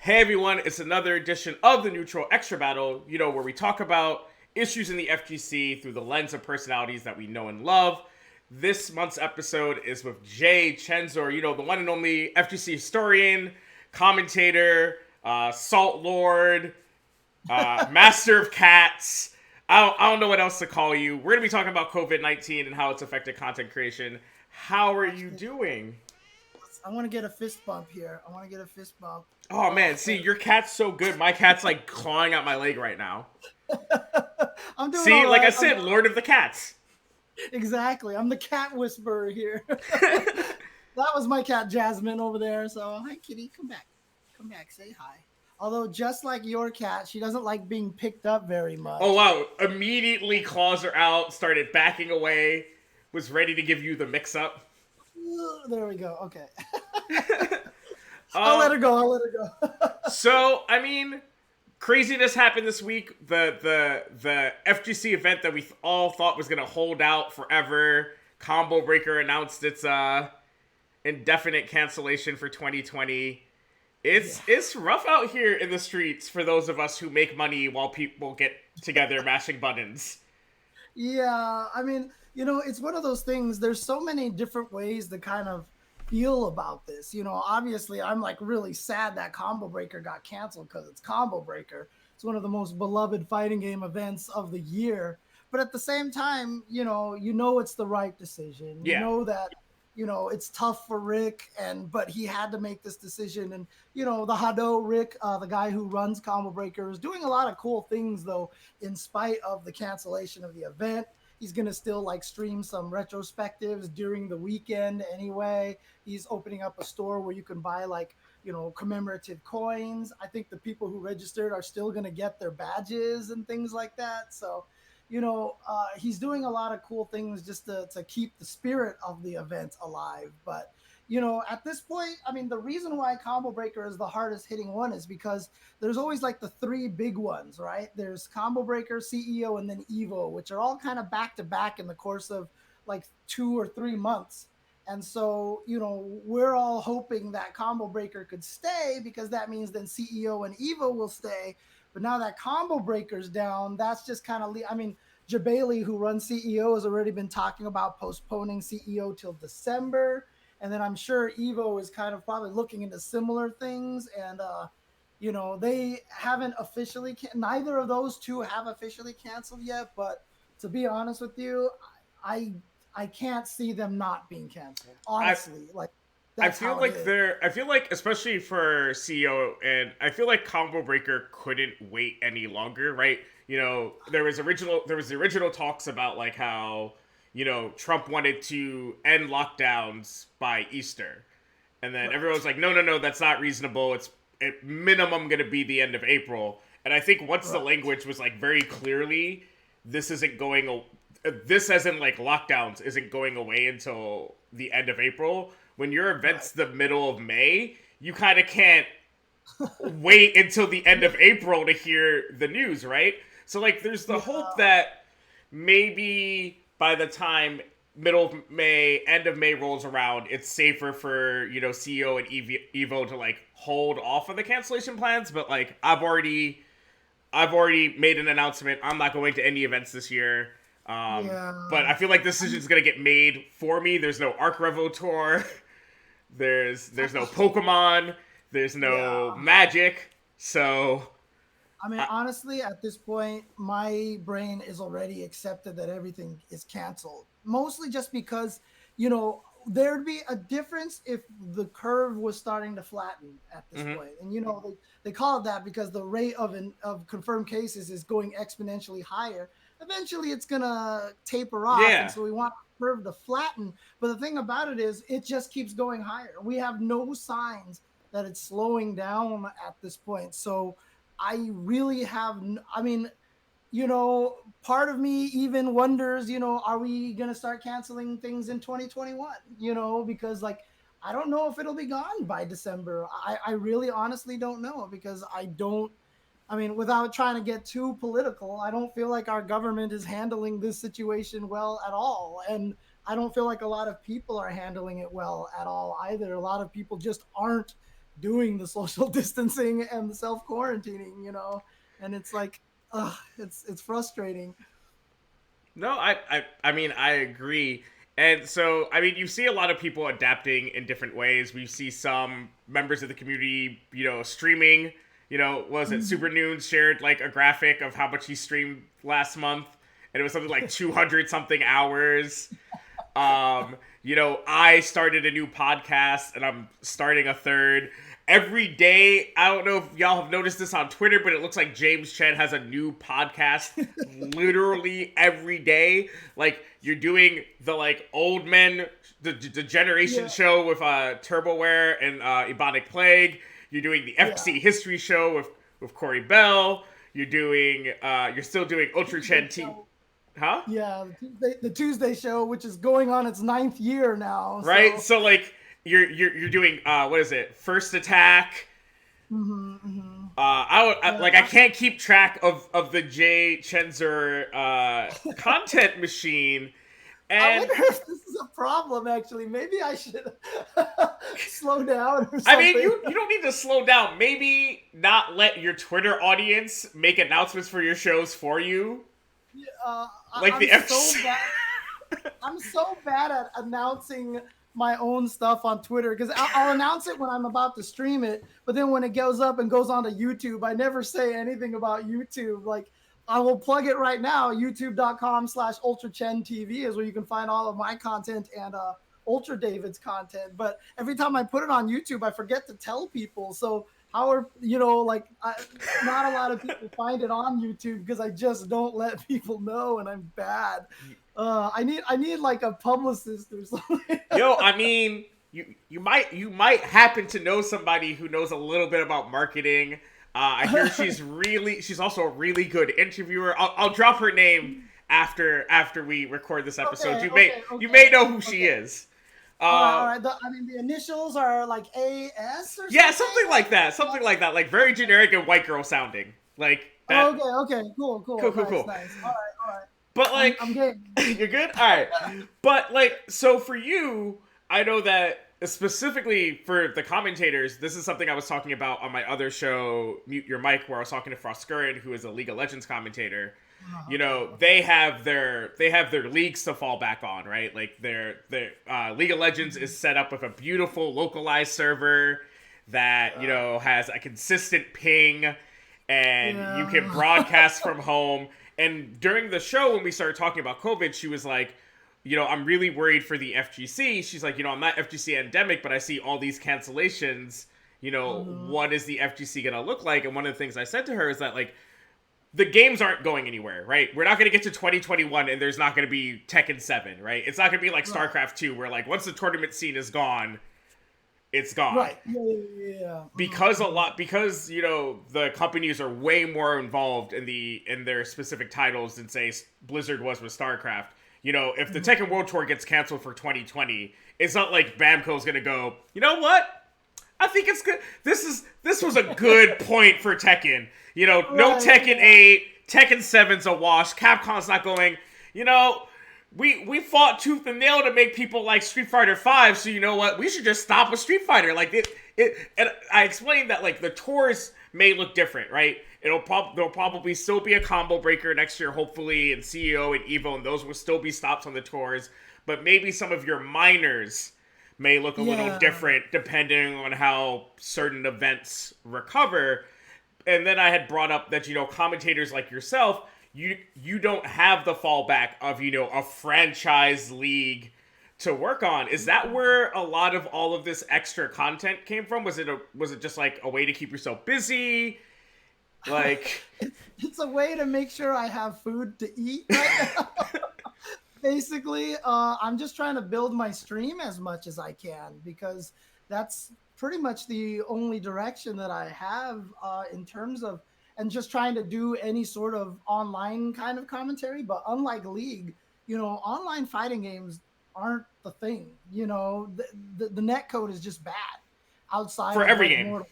Hey everyone, it's another edition of the Neutral Extra Battle, where we talk about issues in the FGC through the lens of personalities that we know and love. This month's episode is with Jchensor, the one and only FGC historian, commentator, salt lord, master of cats. I don't know what else to call you. We're going to be talking about COVID-19 and how it's affected content creation. How are you doing? I want to get a fist bump here. I want to get a fist bump. Oh man, see, your cat's so good. My cat's like clawing at my leg right now. I'm doing See, all like I right. said, Lord of the Cats. Exactly. I'm the cat whisperer here. That was my cat Jasmine over there. So, hi, kitty. Come back. Come back. Say hi. Although, just like your cat, she doesn't like being picked up very Oh much. wow, immediately claws her out, started backing away, was ready to give you the mix up. There we go. Okay. I'll let Um, her go. I'll let her go. so I mean, craziness happened this week. The FGC event that we all thought was gonna hold out forever. Combo Breaker announced its indefinite cancellation for 2020. It's rough out here in the streets for those of us who make money while people get together mashing buttons. Yeah, I mean, it's one of those things. There's so many different ways to kind of feel about this. Obviously, I'm like really sad that Combo Breaker got canceled because it's Combo Breaker. It's one of the most beloved fighting game events of the year. But at the same time, it's the right decision. You Yeah. know that, it's tough for Rick, but he had to make this decision. And the Hado Rick, the guy who runs Combo Breaker, is doing a lot of cool things though in spite of the cancellation of the event. He's going to still like stream some retrospectives during the weekend anyway. He's opening up a store where you can buy like, commemorative coins. I think the people who registered are still going to get their badges and things like that. So, he's doing a lot of cool things just to keep the spirit of the event alive. But at this point, I mean, the reason why Combo Breaker is the hardest hitting one is because there's always like the three big ones, right? There's Combo Breaker, CEO, and then Evo, which are all kind of back to back in the course of like 2 or 3 months. And so, we're all hoping that Combo Breaker could stay because that means then CEO and Evo will stay. But now that Combo Breaker's down, that's just kind of, I mean, Jabali, who runs CEO, has already been talking about postponing CEO till December. And then I'm sure Evo is kind of probably looking into similar things. And, they haven't officially, neither of those two have officially canceled yet. But to be honest with you, I I can't see them not being canceled. I Honestly, like I that's feel how it like is. especially for CEO, and I feel like Combo Breaker couldn't wait any longer, right? There was the original talks about like how, Trump wanted to end lockdowns by Easter. And then everyone was Right. like, no, no, no, that's not reasonable. It's at minimum going to be the end of April. And I think once the Right. language was like very clearly, this isn't going, this as in like lockdowns isn't going away until the end of April. When your event's Right. the middle of May, you kind of can't wait until the end of April to hear the news, right? So like, there's the Yeah. hope that maybe by the time middle of May, end of May rolls around, it's safer for CEO and Evo to like hold off of the cancellation plans. But like, I've already made an announcement. I'm not going to any events this year. But Yeah. I feel like this decision is gonna get made for me. There's no Arc Revo tour. There's no Pokemon. There's no Yeah. Magic. So I mean, I, honestly, at this point, my brain is already accepted that everything is canceled. Mostly just because, there'd be a difference if the curve was starting to flatten at this mhm. point. And they call it that because the rate of confirmed cases is going exponentially higher. Eventually, it's gonna taper off, and Yeah. so we want the curve to flatten. But the thing about it is, it just keeps going higher. We have no signs that it's slowing down at this point. So I really have, I mean, part of me even wonders, are we going to start canceling things in 2021? Because like, I don't know if it'll be gone by December. I really honestly don't know because I mean, without trying to get too political, I don't feel like our government is handling this situation well at all. And I don't feel like a lot of people are handling it well at all either. A lot of people just aren't doing the social distancing and the self quarantining, and it's like, it's frustrating. No, I mean, I agree. And so, I mean, you see a lot of people adapting in different ways. We see some members of the community, streaming. Was it Mhm. Super Noons shared like a graphic of how much he streamed last month, and it was something like 200 something hours. I started a new podcast and I'm starting a third. Every day, I don't know if y'all have noticed this on Twitter, but it looks like Chen has a new podcast literally every day. Like you're doing the like old men, the generation Yeah, show with Turboware and Ebonic Plague. You're doing the yeah. FGC history show with Corey Bell. You're still doing Ultra Tuesday Chen T. show. Huh? Yeah, the Tuesday show, which is going on its ninth year now. Right? So, So like you're doing what is it? First Attack. yeah, I can't keep track of the Jchensor content machine, I and wonder if this is a problem. Actually, maybe I should slow down or I mean something. you don't need to slow down. Maybe not let your Twitter audience make announcements for your shows for you, like I'm the so FC. bad. I'm so bad at announcing my own stuff on Twitter because I'll announce it when I'm about to stream it, but then when it goes up and goes onto YouTube, I never say anything about YouTube. Like I will plug it right now. YouTube.com/UltraChenTV is where you can find all of my content and Ultra David's content. But every time I put it on YouTube, I forget to tell people. So how are not a lot of people find it on YouTube because I just don't let people know, and I'm bad. I need like a publicist or something. Yo, I mean, you might happen to know somebody who knows a little bit about marketing. I hear she's also a really good interviewer. I'll drop her name after we record this episode. Okay, You may know who she okay. is. All right, all Uh, right. I mean, the initials are like AS or yeah, something. something like that. Something like that. Like very generic and white girl sounding. Like that. Okay, okay, cool, Cool, cool, cool, nice, cool. nice. All right, all right. But I'm like, game. you're good. All right. But like, so for you, I know that specifically for the commentators, this is something I was talking about on my other show, Mute Your Mic, where I was talking to Froskurin, who is a League of Legends commentator. Okay, okay. They have their leagues to fall back on, right? Like their League of Legends is set up with a beautiful localized server that has a consistent ping, and you can Yeah. broadcast from home. And during the show, when we started talking about COVID, she was like, I'm really worried for the FGC. She's like, I'm not FGC endemic, but I see all these cancellations. What is the FGC going to look like? And one of the things I said to her is that, like, the games aren't going anywhere, right? We're not going to get to 2021 and there's not going to be Tekken 7, right? It's not going to be like Right. StarCraft 2, where, like, once the tournament scene is gone, it's gone. Right. Yeah, yeah, yeah, yeah. Because the companies are way more involved in their specific titles than say Blizzard was with StarCraft. If the Tekken World Tour gets canceled for 2020, it's not like Bamco's gonna go, you know what? I think it's good. This was a good point for Tekken. No Right. Tekken Yeah. 8, Tekken 7's a wash. Capcom's not going, we fought tooth and nail to make people like Street Fighter 5, so you know what? We should just stop with Street Fighter. Like and I explained that like the tours may look different, right? There'll probably still be a combo breaker next year, hopefully, and CEO and Evo, and those will still be stops on the tours. But maybe some of your minors may look a little Yeah. different depending on how certain events recover. And then I had brought up that commentators like yourself, you don't have the fallback of a franchise league to work on. Is that where a lot of all of this extra content came from? Was it just like a way to keep yourself busy? Like, It's a way to make sure I have food to eat right now. Basically, I'm just trying to build my stream as much as I can because that's pretty much the only direction that I have in terms of, and just trying to do any sort of online kind of commentary. But unlike League, online fighting games aren't the thing. The net code is just bad outside for of every like game. Mortal.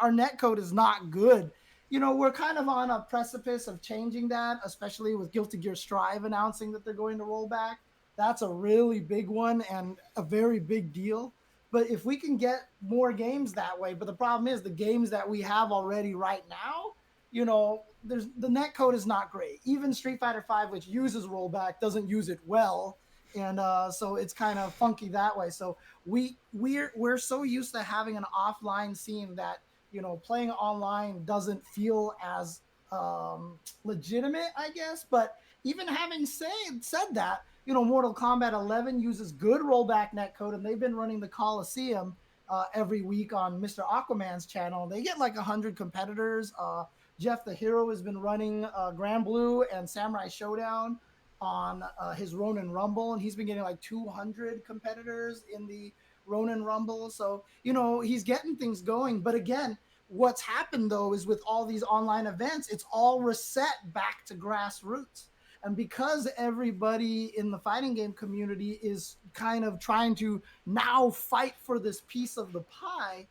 Our net code is not good. We're kind of on a precipice of changing that, especially with Guilty Gear Strive announcing that they're going to roll back. That's a really big one and a very big deal. But if we can get more games that way, but the problem is the games that we have already right now, there's the net code is not great. Even Street Fighter 5, which uses rollback, doesn't use it well. And so it's kind of funky that way. So we're so used to having an offline scene that playing online doesn't feel as legitimate, I guess. But even having said that, Mortal Kombat 11 uses good rollback netcode, and they've been running the Coliseum every week on Mr. Aquaman's channel. They get like 100 competitors. Jeff the Hero has been running Grand Blue and Samurai Showdown on his Ronin Rumble, and he's been getting like 200 competitors in the Ronin Rumble. So, he's getting things going. But again, what's happened though is with all these online events, it's all reset back to grassroots. And because everybody in the fighting game community is kind of trying to now fight for this piece of the pie,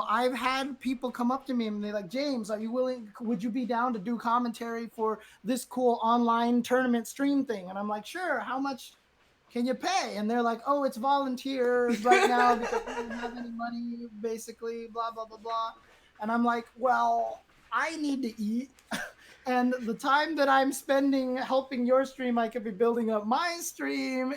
I've had people come up to me and they're like, James, would you be down to do commentary for this cool online tournament stream thing? And I'm like, sure, how much can you pay? And they're like, oh, it's volunteers right now because we don't have any money, basically, blah, blah, blah, blah. And I'm like, well, I need to eat. And the time that I'm spending helping your stream, I could be building up my stream.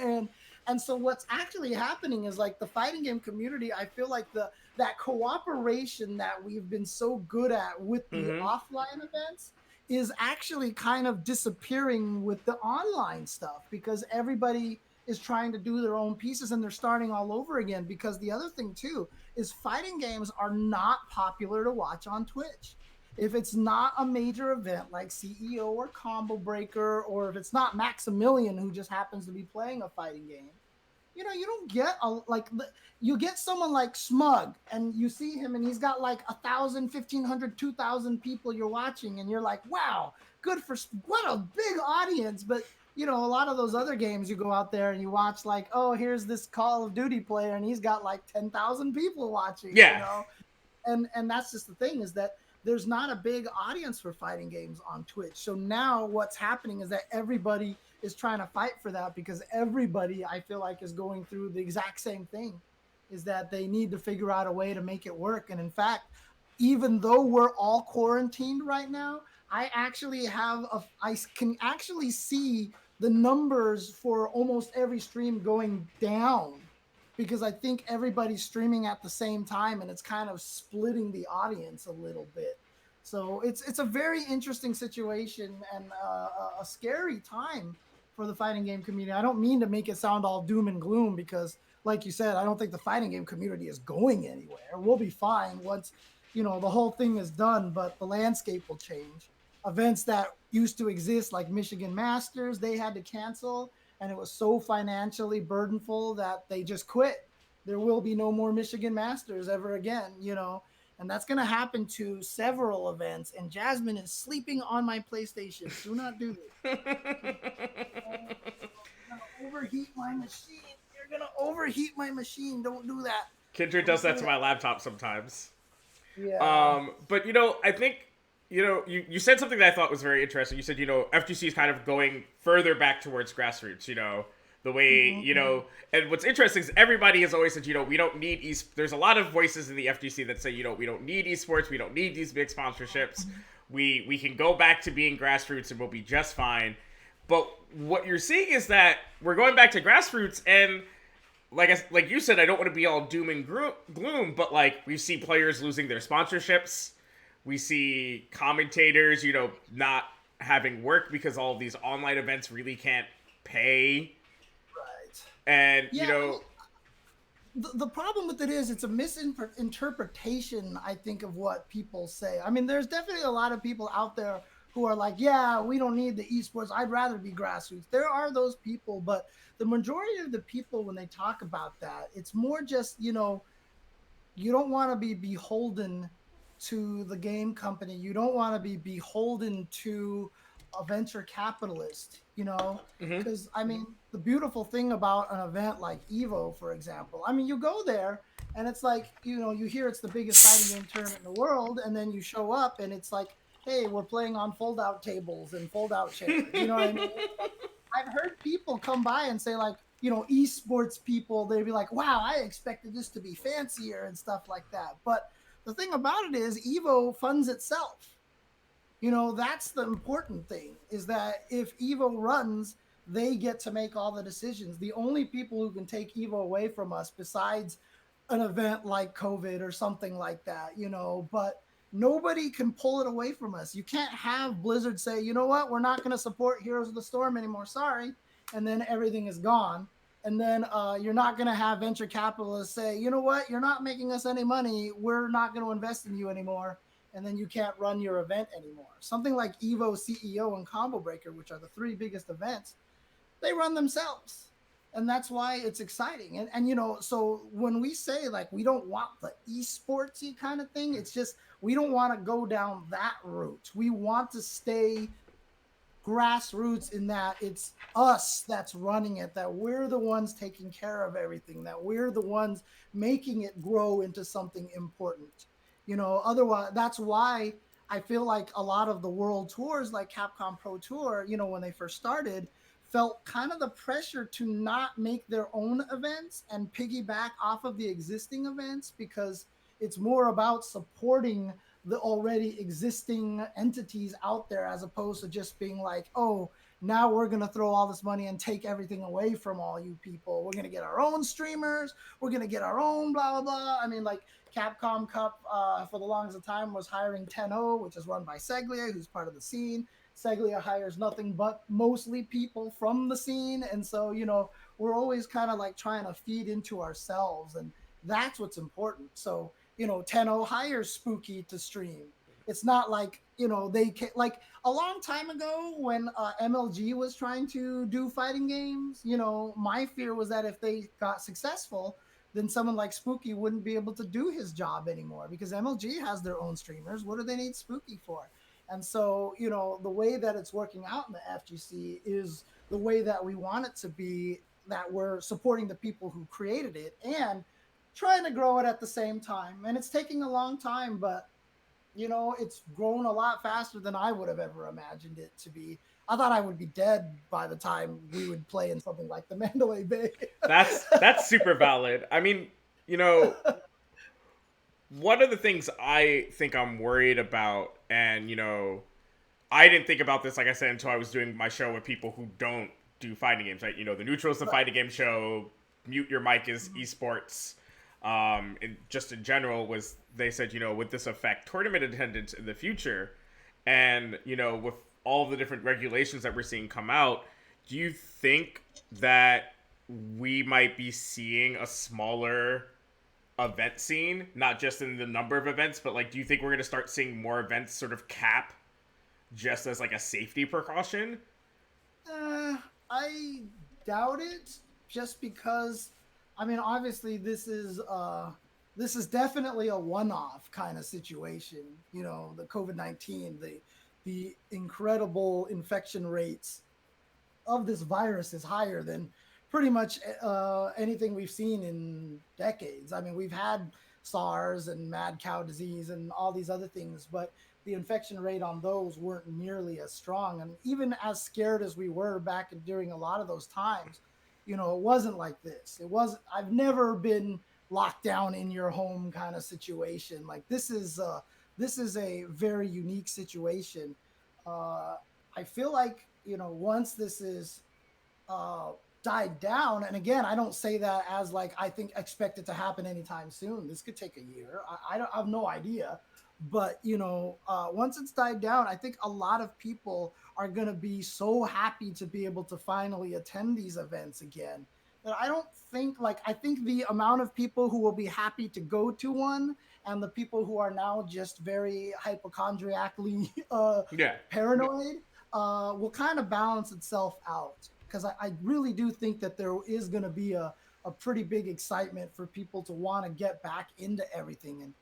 And so what's actually happening is like the fighting game community, I feel like that cooperation that we've been so good at with the offline events is actually kind of disappearing with the online stuff, because everybody is trying to do their own pieces and they're starting all over again. Because the other thing too is fighting games are not popular to watch on Twitch. If it's not a major event like CEO or Combo Breaker, or if it's not Maximilian who just happens to be playing a fighting game, you don't get you get someone like Smug and you see him and he's got like 1,000, 1,500, 2,000 people you're watching and you're like, wow, good for what a big audience. But a lot of those other games you go out there and you watch like, oh, here's this Call of Duty player and he's got like 10,000 people watching. Yeah. And that's just the thing, is that there's not a big audience for fighting games on Twitch. So now what's happening is that everybody is trying to fight for that, because everybody, I feel like, is going through the exact same thing, is that they need to figure out a way to make it work. And in fact, even though we're all quarantined right now, I can actually see the numbers for almost every stream going down, because I think everybody's streaming at the same time and it's kind of splitting the audience a little bit. So it's a very interesting situation and a scary time for the fighting game community. I don't mean to make it sound all doom and gloom, because like you said, I don't think the fighting game community is going anywhere. We'll be fine once, the whole thing is done, but the landscape will change. Events that used to exist like Michigan Masters, they had to cancel, and it was so financially burdenful that they just quit. There will be no more Michigan Masters ever again, and that's going to happen to several events. And Jasmine is sleeping on my PlayStation. Do not do this. You're going to overheat my machine. You're going to overheat my machine. Don't do that. Kindred does that to my laptop sometimes. Yeah. But, I think, you said something that I thought was very interesting. You said, FGC is kind of going further back towards grassroots, the way, and what's interesting is everybody has always said, we don't need there's a lot of voices in the FGC that say, we don't need esports, we don't need these big sponsorships. We can go back to being grassroots and we'll be just fine. But what you're seeing is that we're going back to grassroots, and like you said, I don't want to be all doom and gloom, but we see players losing their sponsorships. We see commentators, not having work because all of these online events really can't pay. Right. And, the problem with it is it's a misinterpretation, I think, of what people say. I mean, there's definitely a lot of people out there who are like, yeah, we don't need the esports. I'd rather be grassroots. There are those people, but the majority of the people, when they talk about that, it's more just, you don't want to be beholden to the game company. You don't want to be beholden to a venture capitalist, because I mean, the beautiful thing about an event like Evo, for example, I mean, you go there and it's like, you hear it's the biggest fighting game tournament in the world, and then you show up and it's like, hey, we're playing on fold out tables and fold out chairs. You know what I mean? I've heard people come by and say like, esports people, they'd be like, wow, I expected this to be fancier and stuff like that. But the thing about it is Evo funds itself. That's the important thing, is that if Evo runs, they get to make all the decisions. The only people who can take Evo away from us, besides an event like COVID or something like that, but nobody can pull it away from us. You can't have Blizzard say, you know what, we're not going to support Heroes of the Storm anymore. Sorry. And then everything is gone. And then you're not going to have venture capitalists say, you know what, you're not making us any money. We're not going to invest in you anymore. And then you can't run your event anymore. Something like Evo, CEO, and Combo Breaker, which are the three biggest events, they run themselves. And that's why it's exciting. And so when we say like we don't want the esportsy kind of thing, it's just we don't want to go down that route. We want to stay grassroots, in that it's us that's running it, that we're the ones taking care of everything, that we're the ones making it grow into something important. Otherwise, that's why I feel like a lot of the world tours like Capcom Pro Tour, when they first started, felt kind of the pressure to not make their own events and piggyback off of the existing events, because it's more about supporting the already existing entities out there, as opposed to just being like, oh, now we're going to throw all this money and take everything away from all you people. We're going to get our own streamers. We're going to get our own blah, blah, blah. I mean, like Capcom Cup for the longest time was hiring 10-0, which is run by Seglia, who's part of the scene. Seglia hires nothing but mostly people from the scene. And so, we're always kind of like trying to feed into ourselves. And that's what's important. So, 10-0 hires Spooky to stream. It's not like, they can, like a long time ago when MLG was trying to do fighting games, my fear was that if they got successful, then someone like Spooky wouldn't be able to do his job anymore, because MLG has their own streamers. What do they need Spooky for? And so, the way that it's working out in the FGC is the way that we want it to be, that we're supporting the people who created it and trying to grow it at the same time. And it's taking a long time, but it's grown a lot faster than I would have ever imagined it to be. I thought I would be dead by the time we would play in something like the Mandalay Bay. That's super valid. I mean, you know, one of the things I think I'm worried about, and I didn't think about this, like I said, until I was doing my show with people who don't do fighting games, right? The Neutral's the fighting game show. Mute Your Mic is eSports. Just in general, was they said, would this affect tournament attendance in the future? And, with all the different regulations that we're seeing come out, do you think that we might be seeing a smaller event scene, not just in the number of events, but like, do you think we're going to start seeing more events sort of cap just as like a safety precaution? I doubt it, just because, I mean, obviously this is definitely a one-off kind of situation. The COVID-19, the incredible infection rates of this virus is higher than pretty much anything we've seen in decades. I mean, we've had SARS and mad cow disease and all these other things, but the infection rate on those weren't nearly as strong. And even as scared as we were back during a lot of those times, it wasn't like this. I've never been locked down in your home kind of situation. Like this is a very unique situation. I feel like, once this is died down, and again, I don't say that as like I think expect it to happen anytime soon. This could take a year. I have no idea. But once it's died down, I think a lot of people are going to be so happy to be able to finally attend these events again. That I think the amount of people who will be happy to go to one, and the people who are now just very hypochondriacally Yeah. paranoid will kind of balance itself out. Because I really do think that there is going to be a pretty big excitement for people to want to get back into everything. And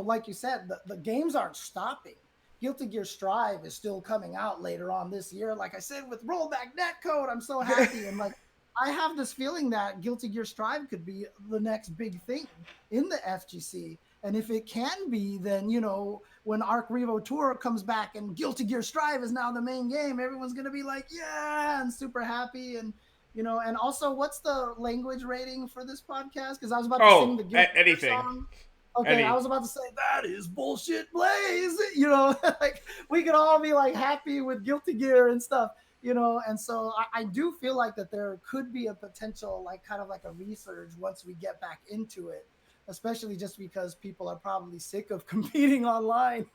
like you said, the games aren't stopping. Guilty Gear Strive is still coming out later on this year. Like I said, with rollback netcode, I'm so happy. And like, I have this feeling that Guilty Gear Strive could be the next big thing in the FGC. And if it can be, then, when Arc Revo Tour comes back and Guilty Gear Strive is now the main game, everyone's going to be like, yeah, and super happy. And, And also, what's the language rating for this podcast? Because I was about to sing Oh, the Guilty Gear anything. song. Okay, I was about to say that is bullshit, Blaze. Like we could all be like happy with Guilty Gear and stuff. And so I do feel like that there could be a potential, like kind of like a resurge once we get back into it, especially just because people are probably sick of competing online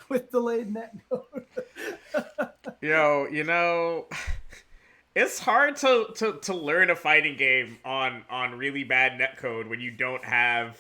with delayed net code. You know, it's hard to learn a fighting game on really bad netcode when you don't have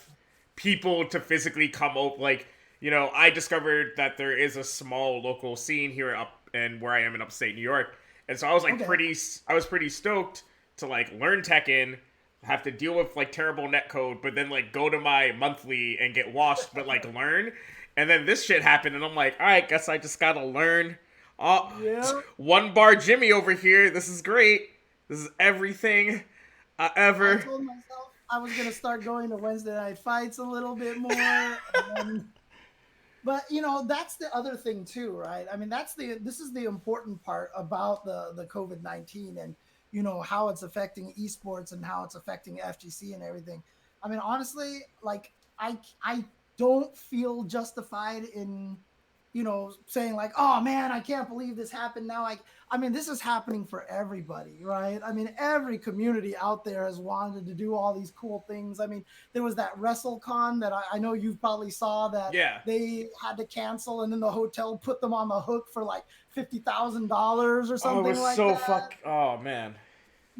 people to physically come up. Like, I discovered that there is a small local scene here up and where I am in upstate New York, and so I was like Okay. I was pretty stoked to like learn Tekken, have to deal with like terrible netcode, but then like go to my monthly and get washed, but like learn. And then this shit happened, and I'm like, all right, guess I just gotta learn. Oh, Yeah. one bar Jimmy over here. This is great. This is everything I I ever. told myself I was gonna start going to Wednesday night fights a little bit more, and then but that's the other thing too, right? I mean, this is the important part about the COVID-19 and how it's affecting esports and how it's affecting FGC and everything. I mean, honestly, like I don't feel justified in saying like, oh man, I can't believe this happened now. Like, I mean, this is happening for everybody, right? I mean, every community out there has wanted to do all these cool things. I mean, there was that WrestleCon that I know you probably saw that Yeah. they had to cancel, and then the hotel put them on the hook for like $50,000 or Oh, it something was like so that. fuck. Oh man.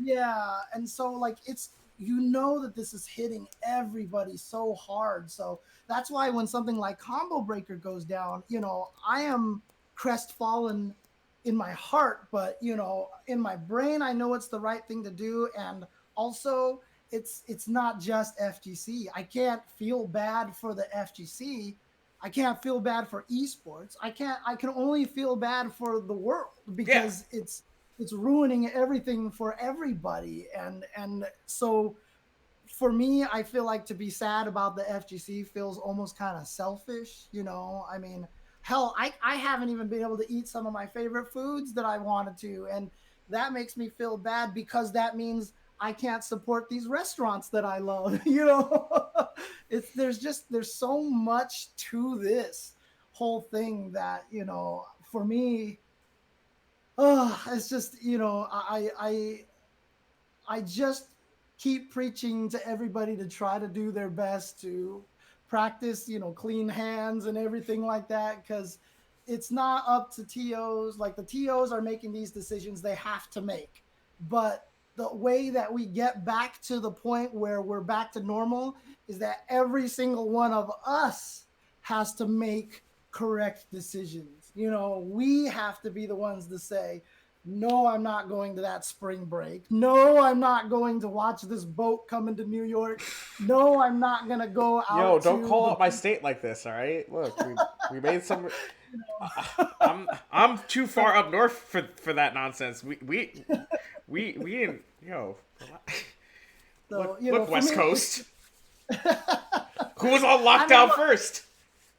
Yeah, and so like it's that this is hitting everybody so hard. So that's why when something like Combo Breaker goes down, I am crestfallen in my heart, but in my brain I know it's the right thing to do, and also it's not just FGC. I can't feel bad for the FGC. I can't feel bad for esports. I can only feel bad for the world Yeah. because it's ruining everything for everybody. And so for me, I feel like to be sad about the FGC feels almost kind of selfish. I mean, hell, I haven't even been able to eat some of my favorite foods that I wanted to, and that makes me feel bad because that means I can't support these restaurants that I love. There's so much to this whole thing that for me, it's just I just keep preaching to everybody to try to do their best to practice, clean hands and everything like that, because it's not up to TOs. Like the TOs are making these decisions they have to make. But the way that we get back to the point where we're back to normal is that every single one of us has to make correct decisions. We have to be the ones to say, no, I'm not going to that spring break. No, I'm not going to watch this boat come into New York. No, I'm not going to go Yo, out don't to call the out my beach. state like this. All right. Look, we made some. You I'm too so, far up north for that nonsense. We didn't. Yo. so, Look, for West me, it's Coast. just, Who was on I mean, lockdown look, first?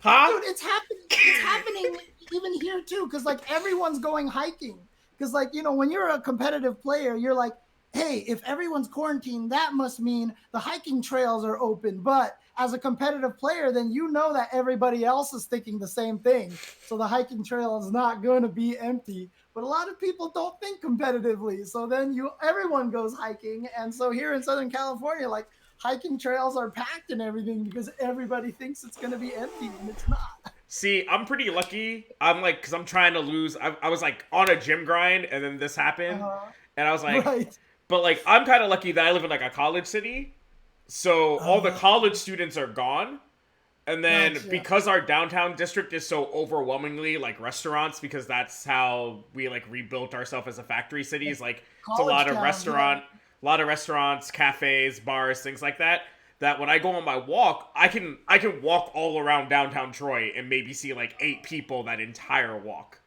Huh? dude, it's happening. It's happening even here too, because like everyone's going hiking. Because like when you're a competitive player, you're like, hey, if everyone's quarantined, that must mean the hiking trails are open. But as a competitive player, then that everybody else is thinking the same thing. So the hiking trail is not going to be empty. But a lot of people don't think competitively. So then everyone goes hiking. And so here in Southern California, like hiking trails are packed and everything because everybody thinks it's going to be empty and it's not. See, I'm pretty lucky. I'm like, because I'm trying to lose. I was like on a gym grind, and then this happened, Uh, and I was like, right. but like, I'm kind of lucky that I live in like a college city, so all the Uh, college students are gone. And then gotcha. because our downtown district is so overwhelmingly like restaurants, because that's how we like rebuilt ourselves as a factory city, is like it's a College lot of town, yeah. restaurants, cafes, bars, things like that. That when I go on my walk, I can walk all around downtown Troy and maybe see like 8 people that entire walk,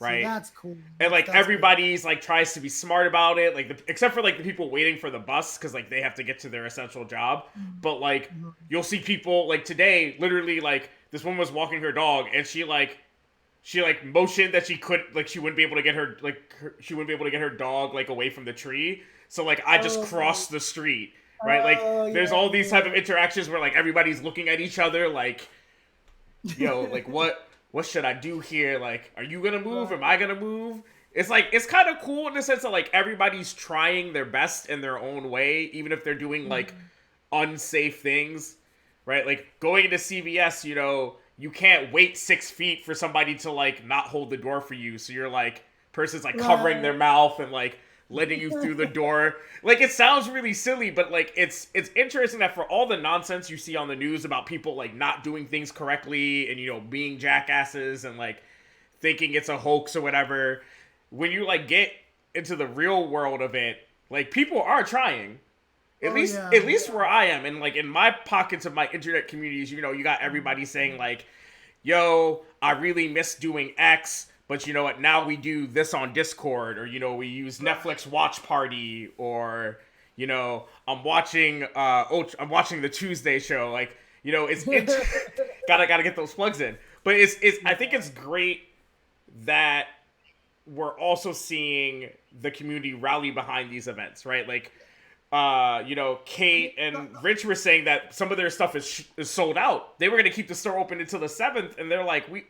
See, right? that's cool. And like That's cool. everybody's like tries to be smart about it, like except for like the people waiting for the bus because like they have to get to their essential job. But like Mhm. you'll see people like today, literally like this woman was walking her dog and she like she like motioned that she wouldn't be able to get she wouldn't be able to get her dog like away from the tree. So like I just Oh, crossed the street, right? Like oh there's yeah, all these type yeah, of interactions where like everybody's looking at each other like, yo, yeah. like what should I do here? Like, are you gonna move? Am Right. I gonna move? It's like it's kind of cool in the sense that like everybody's trying their best in their own way, even if they're doing like Mhm. unsafe things, right? Like going into CVS, you can't wait 6 feet for somebody to like not hold the door for you. So you're like, person's like covering their Right. mouth and like letting you through the door. Like it sounds really silly, but like it's interesting that for all the nonsense you see on the news about people like not doing things correctly and being jackasses and like thinking it's a hoax or whatever, when you like get into the real world of it, like people are trying. At Oh least yeah, at least where I am, and like in my pockets of my internet communities, you got everybody saying like, "Yo, I really miss doing X, but you know what? Now we do this on Discord, or we use right. Netflix Watch Party, or I'm watching the Tuesday show. Like, gotta get those plugs in. But it's I think Yeah. it's great that we're also seeing the community rally behind these events, right? Like I mean, Kate and Rich were saying that some of their stuff is sold out. They were going to keep the store open until the 7th, and they're like, we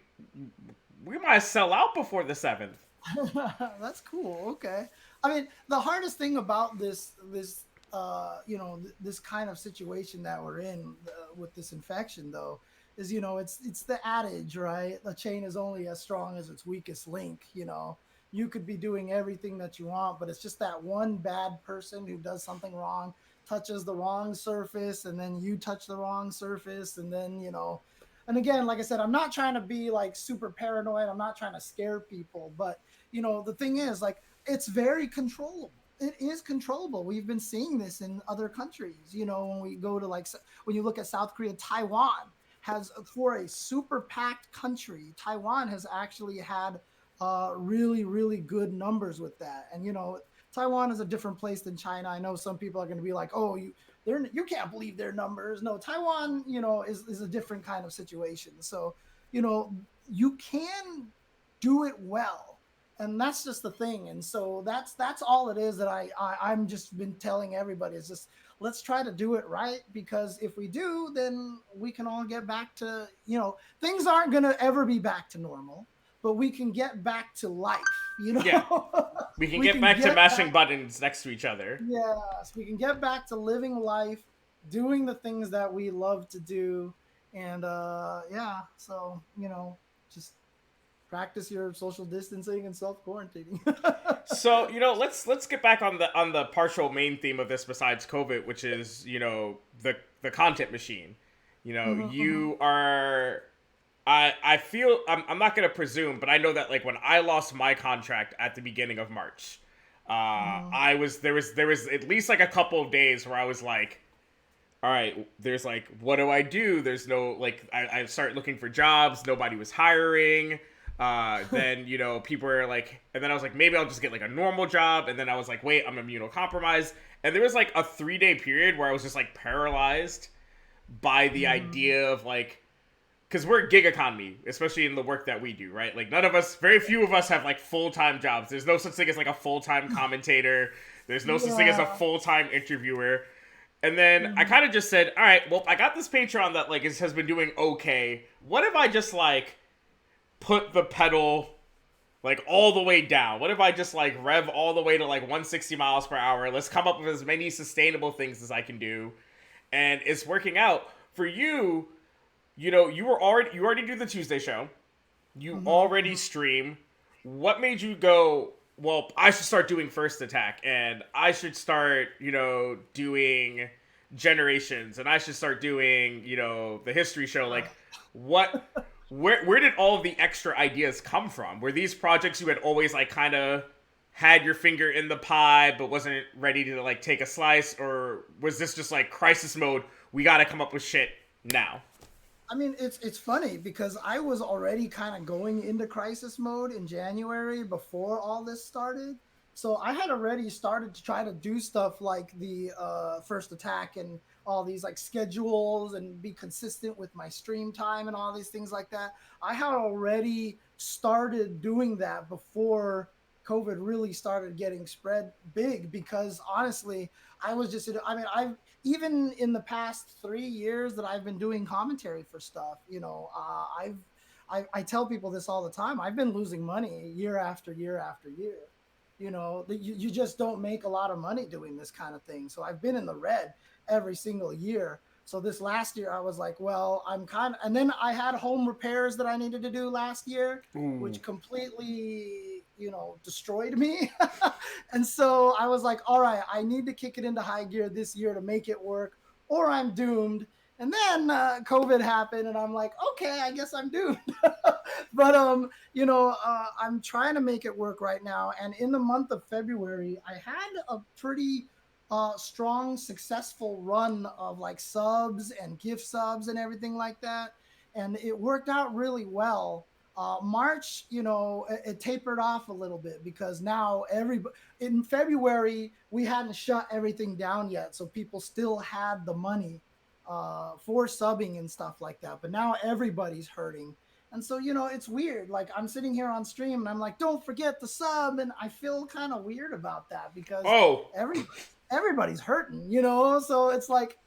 might sell out before the 7th. that's cool. Okay. I mean, the hardest thing about this this kind of situation that we're in with this infection though is it's the adage, right? The chain is only as strong as its weakest link. You could be doing everything that you want, but it's just that one bad person who does something wrong, touches the wrong surface, and then you touch the wrong surface, and then and again, like I said, I'm not trying to be like super paranoid. I'm not trying to scare people, but the thing is, like, it's very controllable. It is controllable. We've been seeing this in other countries. When we go to like when you look at South Korea, Taiwan has, for a super packed country, Taiwan has actually had really really good numbers with that. And Taiwan is a different place than China. I know some people are going to be like, oh, you can't believe their numbers. No, Taiwan, is a different kind of situation. So, you can do it well, and that's just the thing. And so that's all it is that I'm just been telling everybody is just let's try to do it right, because if we do, then we can all get back to things aren't gonna ever be back to normal, but we can get back to life. Yeah, we can We get can back to get mashing back. buttons next to each other. Yes, we can get back to living life, doing the things that we love to do, and yeah. So just practice your social distancing and self quarantining. So let's get back on the partial main theme of this besides COVID, which is the content machine. Hmm. You are. I feel I'm not gonna presume, but I know that like when I lost my contract at the beginning of March, Hmm. I was there was at least like a couple of days where I was like, all right, there's like, what do I do? There's no like, I start looking for jobs. Nobody was hiring. Then people were like, and then I was like, maybe I'll just get like a normal job. And then I was like, wait, I'm immunocompromised. And there was like a 3 day period where I was just like paralyzed by the Hmm. idea of like, because we're a gig economy, especially in the work that we do, right? Like none of us, very few of us have like full time jobs. There's no such thing as like a full time commentator. There's no such thing as a Yeah. full time interviewer. And then I Hmm. kind of just said, all right, well, I got this Patreon that like has been doing okay. What if I just like put the pedal like all the way down? What if I just like rev all the way to like 160 miles per hour? Let's come up with as many sustainable things as I can do. And it's working out for you. You already do the Tuesday show. You Hmm. already stream. What made you go, well, I should start doing First Attack and I should start, doing Generations and I should start doing, the history show? Like what where did all of the extra ideas come from? Were these projects you had always like kind of had your finger in the pie but wasn't ready to like take a slice, or was this just like crisis mode, we got to come up with shit now? I mean, it's funny because I was already kind of going into crisis mode in January before all this started. So I had already started to try to do stuff like the first attack and all these like schedules and be consistent with my stream time and all these things like that. I had already started doing that before COVID really started getting spread big, because honestly, I was just, I mean, I've even in the past 3 years that I've been doing commentary for stuff, I tell people this all the time. I've been losing money year after year after year. You just don't make a lot of money doing this kind of thing. So I've been in the red every single year. So this last year I was like, well, I'm kind of, and then I had home repairs that I needed to do last year, Ooh. which completely, destroyed me. And so I was like, all right, I need to kick it into high gear this year to make it work, or I'm doomed. And then COVID happened, and I'm like, okay, I guess I'm doomed. But I'm trying to make it work right now. And in the month of February, I had a pretty strong, successful run of like subs and gift subs and everything like that, and it worked out really well. March, it tapered off a little bit because now everybody in February we hadn't shut everything down yet, so people still had the money for subbing and stuff like that. But now everybody's hurting. And so, it's weird. Like I'm sitting here on stream and I'm like, don't forget the sub. And I feel kind of weird about that because Oh, everybody's hurting, So it's like,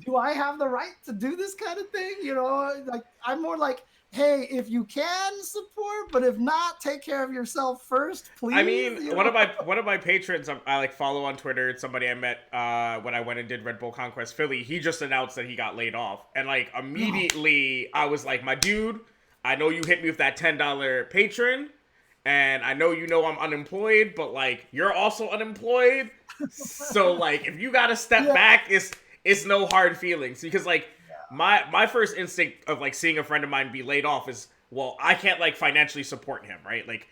do I have the right to do this kind of thing? Like I'm more like, hey, if you can support, but if not, take care of yourself first, I please. mean, one of my patrons I like follow on Twitter. It's somebody I met when I went and did Red Bull Conquest Philly. He just announced that he got laid off, and like immediately I was like, my dude, I know you hit me with that $10 patron, and I know I'm unemployed, but like you're also unemployed, so like if you gotta step Yeah. back, it's no hard feelings because like Yeah. my first instinct of like seeing a friend of mine be laid off is, well, I can't like financially support him, right? Like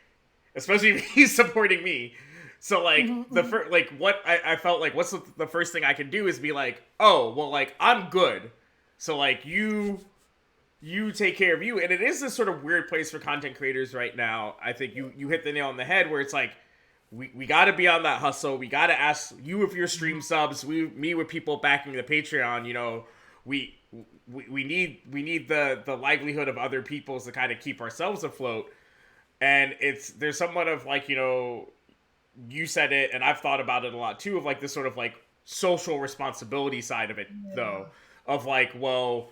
especially if he's supporting me. So like Mm-hmm, the mm-hmm. first, like what I felt like, what's the first thing I can do is be like, oh well, like I'm good. So like you take care of you, and it is this sort of weird place for content creators right now. I think you hit the nail on the head where it's like we got to be on that hustle. We got to ask you if your stream subs. Me with people backing the Patreon. We we need the livelihood of other people's to kind of keep ourselves afloat. And there's somewhat of like you said it, and I've thought about it a lot too, of like this sort of like social responsibility side of it, though, Yeah. of like, well,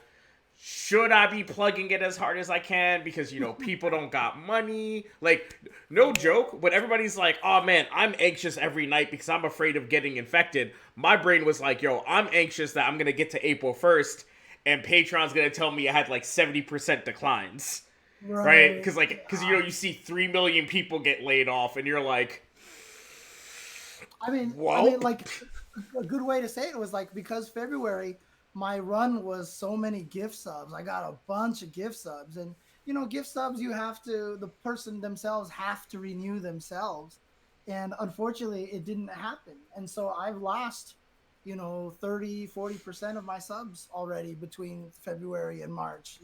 should I be plugging it as hard as I can because people don't got money? Like, no joke, but everybody's like, oh man, I'm anxious every night because I'm afraid of getting infected. My brain was like, yo, I'm anxious that I'm gonna get to April 1st and Patreon's gonna tell me I had like 70% declines. Right? Right. Because you see 3 million people get laid off, and you're like, I mean, well, like a good way to say it was like, because February, my run was so many gift subs. I got a bunch of gift subs, and gift subs, the person themselves have to renew themselves, and unfortunately, it didn't happen, and so I've lost, 30-40% of my subs already between February and March,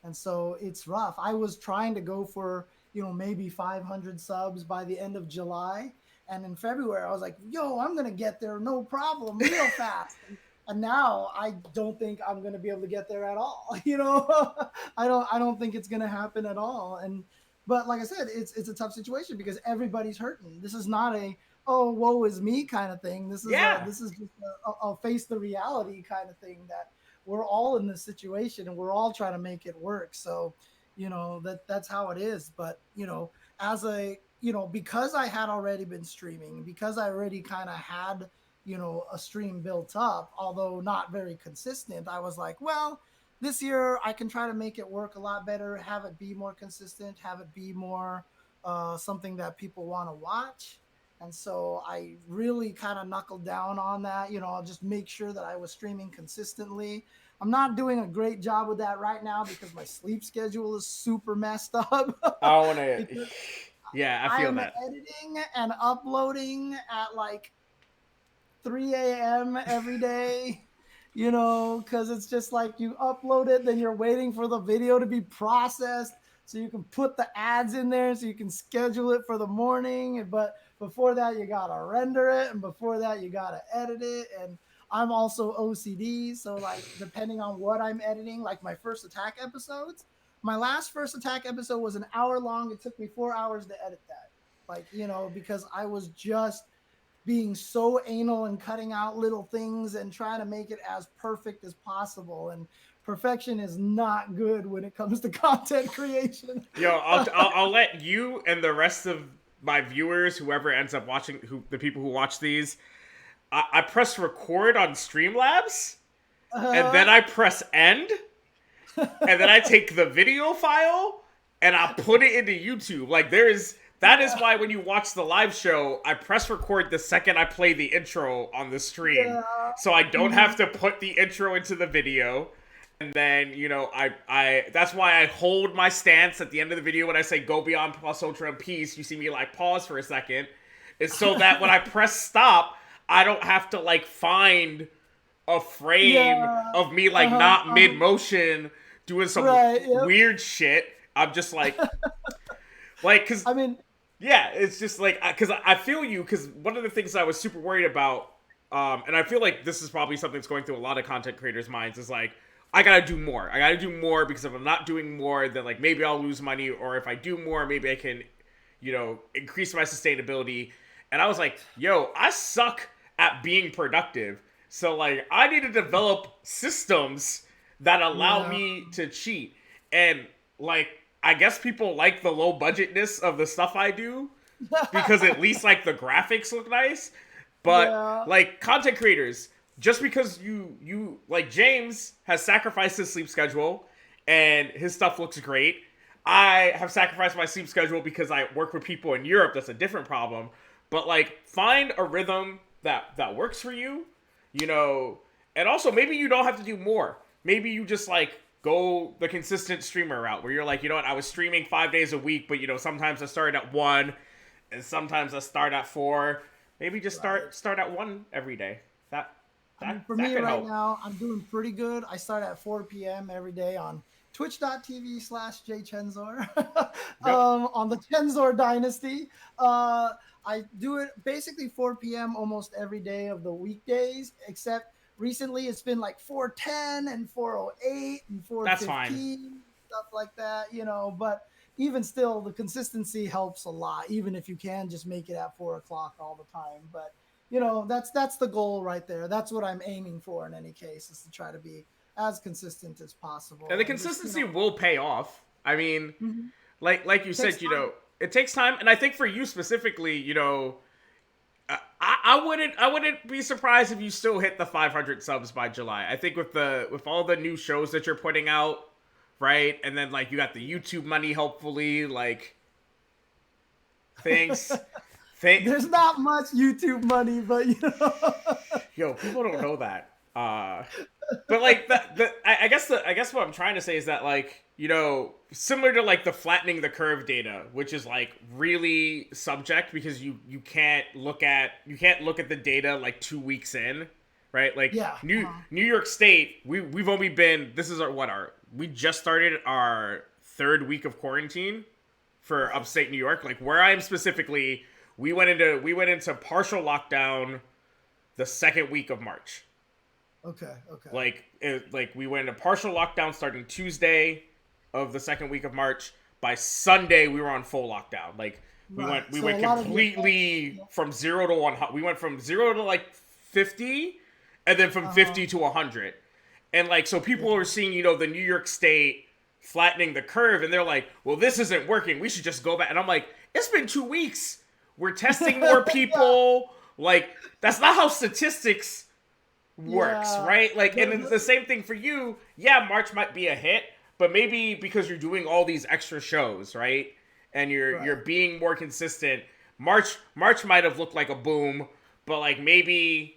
and so it's rough. I was trying to go for maybe 500 subs by the end of July, and in February, I was like, yo, I'm going to get there no problem, real fast. And now I don't think I'm going to be able to get there at all. I don't think it's going to happen at all. But like I said, it's a tough situation because everybody's hurting. This is not a, oh, woe is me kind of thing. This is yeah. just a face the reality kind of thing, that we're all in this situation and we're all trying to make it work. So, that's how it is. But, as a, because I had already been streaming, because I already kind of had, a stream built up, although not very consistent, I was like, well, this year I can try to make it work a lot better, have it be more consistent, have it be more something that people want to watch. And so I really kind of knuckled down on that. I'll just make sure that I was streaming consistently. I'm not doing a great job with that right now because my sleep schedule is super messed up. I want to, Because yeah, I I feel am that. editing and uploading at like 3 a.m. every day, because it's just like you upload it, then you're waiting for the video to be processed so you can put the ads in there so you can schedule it for the morning. But before that, you got to render it. And before that, you got to edit it. And I'm also OCD, so like depending on what I'm editing, like my first attack episodes, my last first attack episode was an hour long. It took me 4 hours to edit that. Like, because I was just being so anal and cutting out little things and trying to make it as perfect as possible. And perfection is not good when it comes to content creation. Yo, I'll let you and the rest of my viewers, whoever ends up watching, the people who watch these, I press record on Streamlabs, and then I press end, and then I take the video file and I put it into YouTube. Like that is why when you watch the live show, I press record the second I play the intro on the stream. So I don't have to put the intro into the video. And then, I that's why I hold my stance at the end of the video when I say go beyond plus ultra and peace. You see me like pause for a second. It's so that when I press stop, I don't have to like find a frame of me like not mid motion doing some weird shit. I'm just like cause yeah, it's just like, cause I feel you, cause one of the things I was super worried about, and I feel like this is probably something that's going through a lot of content creators' minds, is like, I gotta do more. I gotta do more, because if I'm not doing more, then like maybe I'll lose money, or if I do more, maybe I can, increase my sustainability. And I was like, yo, I suck at being productive. So like I need to develop systems that allow me to cheat. And like I guess people like the low budgetness of the stuff I do because at least like the graphics look nice. But like content creators, just because you like James has sacrificed his sleep schedule and his stuff looks great. I have sacrificed my sleep schedule because I work with people in Europe. That's a different problem. But like find a rhythm that works for you, and also maybe you don't have to do more. Maybe you just like go the consistent streamer route where you're like, you know what, I was streaming 5 days a week, but sometimes I started at 1 and sometimes I start at 4. Maybe just start at 1 every day. For me right now, I'm doing pretty good. I start at 4 p.m. every day on twitch.tv/Jchensor on the Chensor Dynasty. I do it basically 4 p.m. almost every day of the weekdays, except recently it's been like 4:10 and 4:08 and 4:15, stuff like that, but even still, the consistency helps a lot, even if you can just make it at 4 o'clock all the time. But that's the goal right there. That's what I'm aiming for in any case, is to try to be as consistent as possible. And the consistency will pay off. I mean, like you said, it takes time. And I think for you specifically, I wouldn't be surprised if you still hit the 500 subs by July. I think with all the new shows that you're putting out, right? And then like you got the YouTube money, hopefully, like things. There's not much YouTube money, but yo, people don't know that. But like I guess what I'm trying to say is that like, similar to like the flattening the curve data, which is like really subject because you can't look at the data like 2 weeks in, right? Like New York State, we've only been, this is we just started our 3rd week of quarantine for upstate New York. Like where I am specifically, we went into partial lockdown the 2nd week of March. Okay. Like we went into partial lockdown starting Tuesday of the 2nd week of March. By Sunday, we were on full lockdown. Like we went completely from 0 to 100. We went from 0 to like 50, and then from 50 to 100. And like, so people are seeing, the New York State flattening the curve, and they're like, well, this isn't working. We should just go back. And I'm like, it's been 2 weeks. We're testing more people. Like, that's not how statistics works, right? Like, and it's the same thing for you. Yeah, March might be a hit, but maybe because you're doing all these extra shows, right? And you're being more consistent. March might have looked like a boom, but like maybe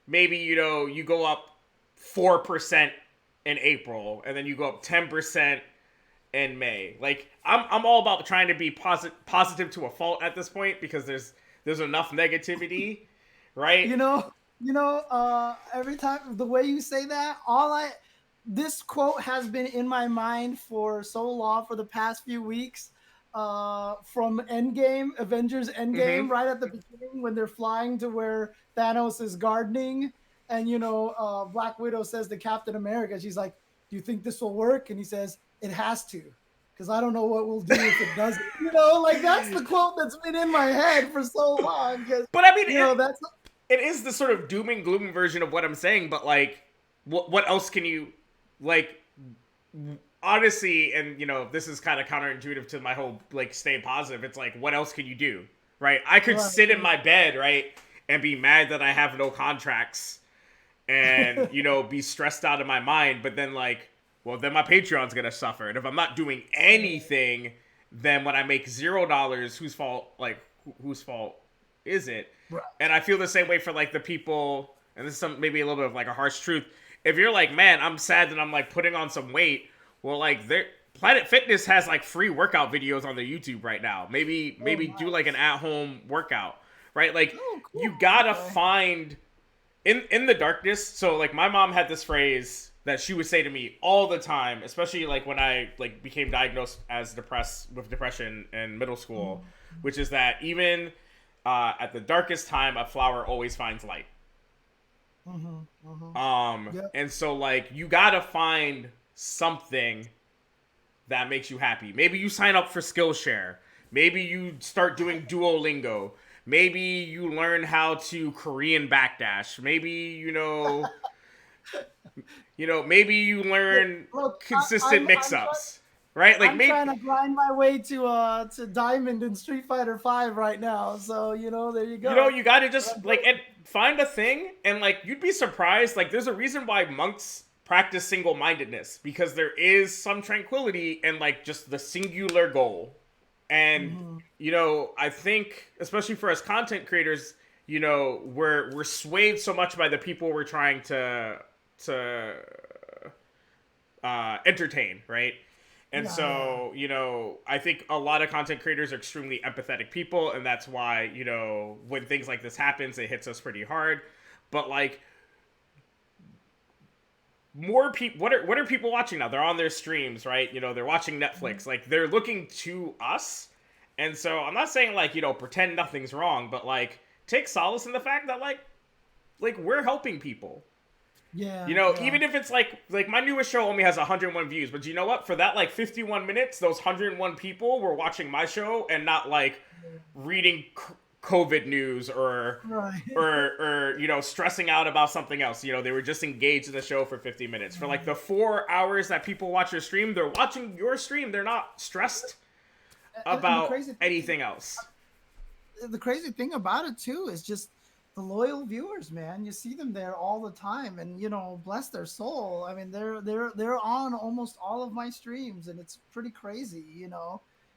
you go up 4% in April, and then you go up 10% in May. Like I'm all about trying to be positive to a fault at this point, because there's enough negativity, right? Every time the way you say that, this quote has been in my mind for so long, for the past few weeks, from Avengers Endgame, right at the beginning when they're flying to where Thanos is gardening, And Black Widow says to Captain America, she's like, "Do you think this will work?" And he says, "It has to, because I don't know what we'll do if it doesn't." Like that's the quote that's been in my head for so long. Because But I mean, that's it is the sort of doom and gloom version of what I'm saying. But like, what else can you like? Honestly, and this is kind of counterintuitive to my whole like stay positive. It's like, what else can you do, right? I could right. sit in my bed, right, and be mad that I have no contracts, and be stressed out of my mind. But then like, well, then my Patreon's gonna suffer, and if I'm not doing anything, then when I make $0, whose fault? Like, whose fault is it? Right. And I feel the same way for like the people, and this is maybe a little bit of like a harsh truth. If you're like, man, I'm sad that I'm like putting on some weight. Well, like Planet Fitness has like free workout videos on their YouTube right now. Maybe do like an at-home workout, right? Like Cool. you gotta Okay. find in the darkness. So like my mom had this phrase that she would say to me all the time, especially like when I like became diagnosed as depression in middle school, which is that even at the darkest time, a flower always finds light. Yep. And so like you gotta find something that makes you happy. Maybe you sign up for Skillshare. Maybe you start doing Duolingo. Maybe you learn how to Korean backdash. Maybe maybe you learn Look, consistent mix-ups, right? Like I'm maybe trying to grind my way to Diamond in Street Fighter 5 right now. So there you go. you got to just like and find a thing, and like you'd be surprised. Like there's a reason why monks practice single-mindedness, because there is some tranquility in like just the singular goal. And I think especially for us content creators, we're swayed so much by the people we're trying to entertain, right? And Yeah, yeah. so, I think a lot of content creators are extremely empathetic people, and that's why, when things like this happens, it hits us pretty hard. But like more people, what are people watching now? They're on their streams, right? They're watching Netflix. Like they're looking to us. And so I'm not saying like, pretend nothing's wrong, but like take solace in the fact that like we're helping people. Yeah, yeah. Even if it's like my newest show only has 101 views, but you know what? For that like 51 minutes, those 101 people were watching my show and not like reading COVID news or Right. stressing out about something else. They were just engaged in the show for 50 minutes. For like the 4 hours that people watch your stream, they're watching your stream. They're not stressed And about anything else. the crazy thing about it too is just the loyal viewers, man. You see them there all the time, and bless their soul. I mean, they're on almost all of my streams, and it's pretty crazy.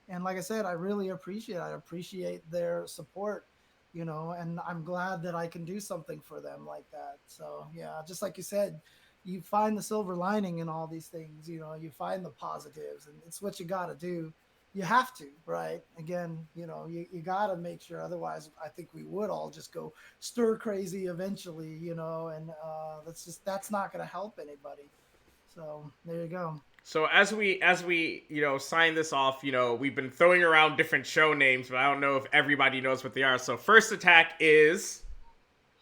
And like I said, I appreciate their support, and I'm glad that I can do something for them like that. So yeah, just like you said, you find the silver lining in all these things. You find the positives, and it's what you got to do. You have to, right? Again, you got to make sure. Otherwise, I think we would all just go stir crazy eventually, and that's not going to help anybody. So there you go. So as we sign this off, we've been throwing around different show names, but I don't know if everybody knows what they are. So First Attack is